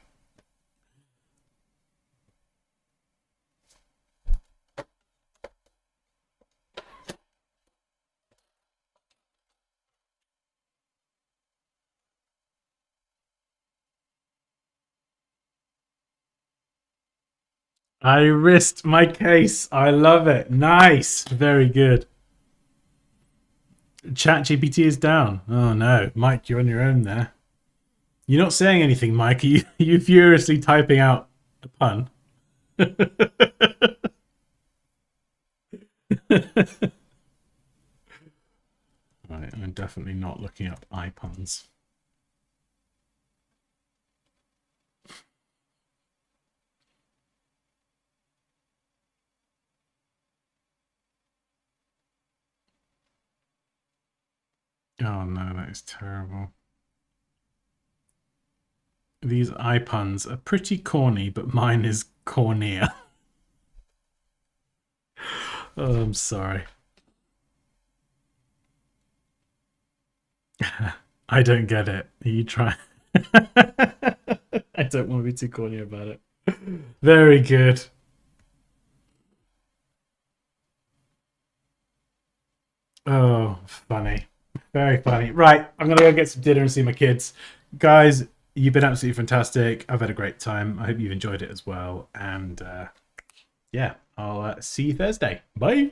I risked my case. I love it. Nice. Very good. ChatGPT is down. Oh no, Mike, you're on your own there. You're not saying anything, Mike. You furiously typing out a pun. Right, I'm definitely not looking up eye puns. Oh no, that is terrible. These eye puns are pretty corny, but mine is cornier. Oh, I'm sorry. I don't get it. You try. I don't want to be too corny about it. Very good. Oh, funny. Very funny. Right, I'm going to go get some dinner and see my kids. Guys, you've been absolutely fantastic. I've had a great time. I hope you've enjoyed it as well. And yeah, I'll see you Thursday. Bye.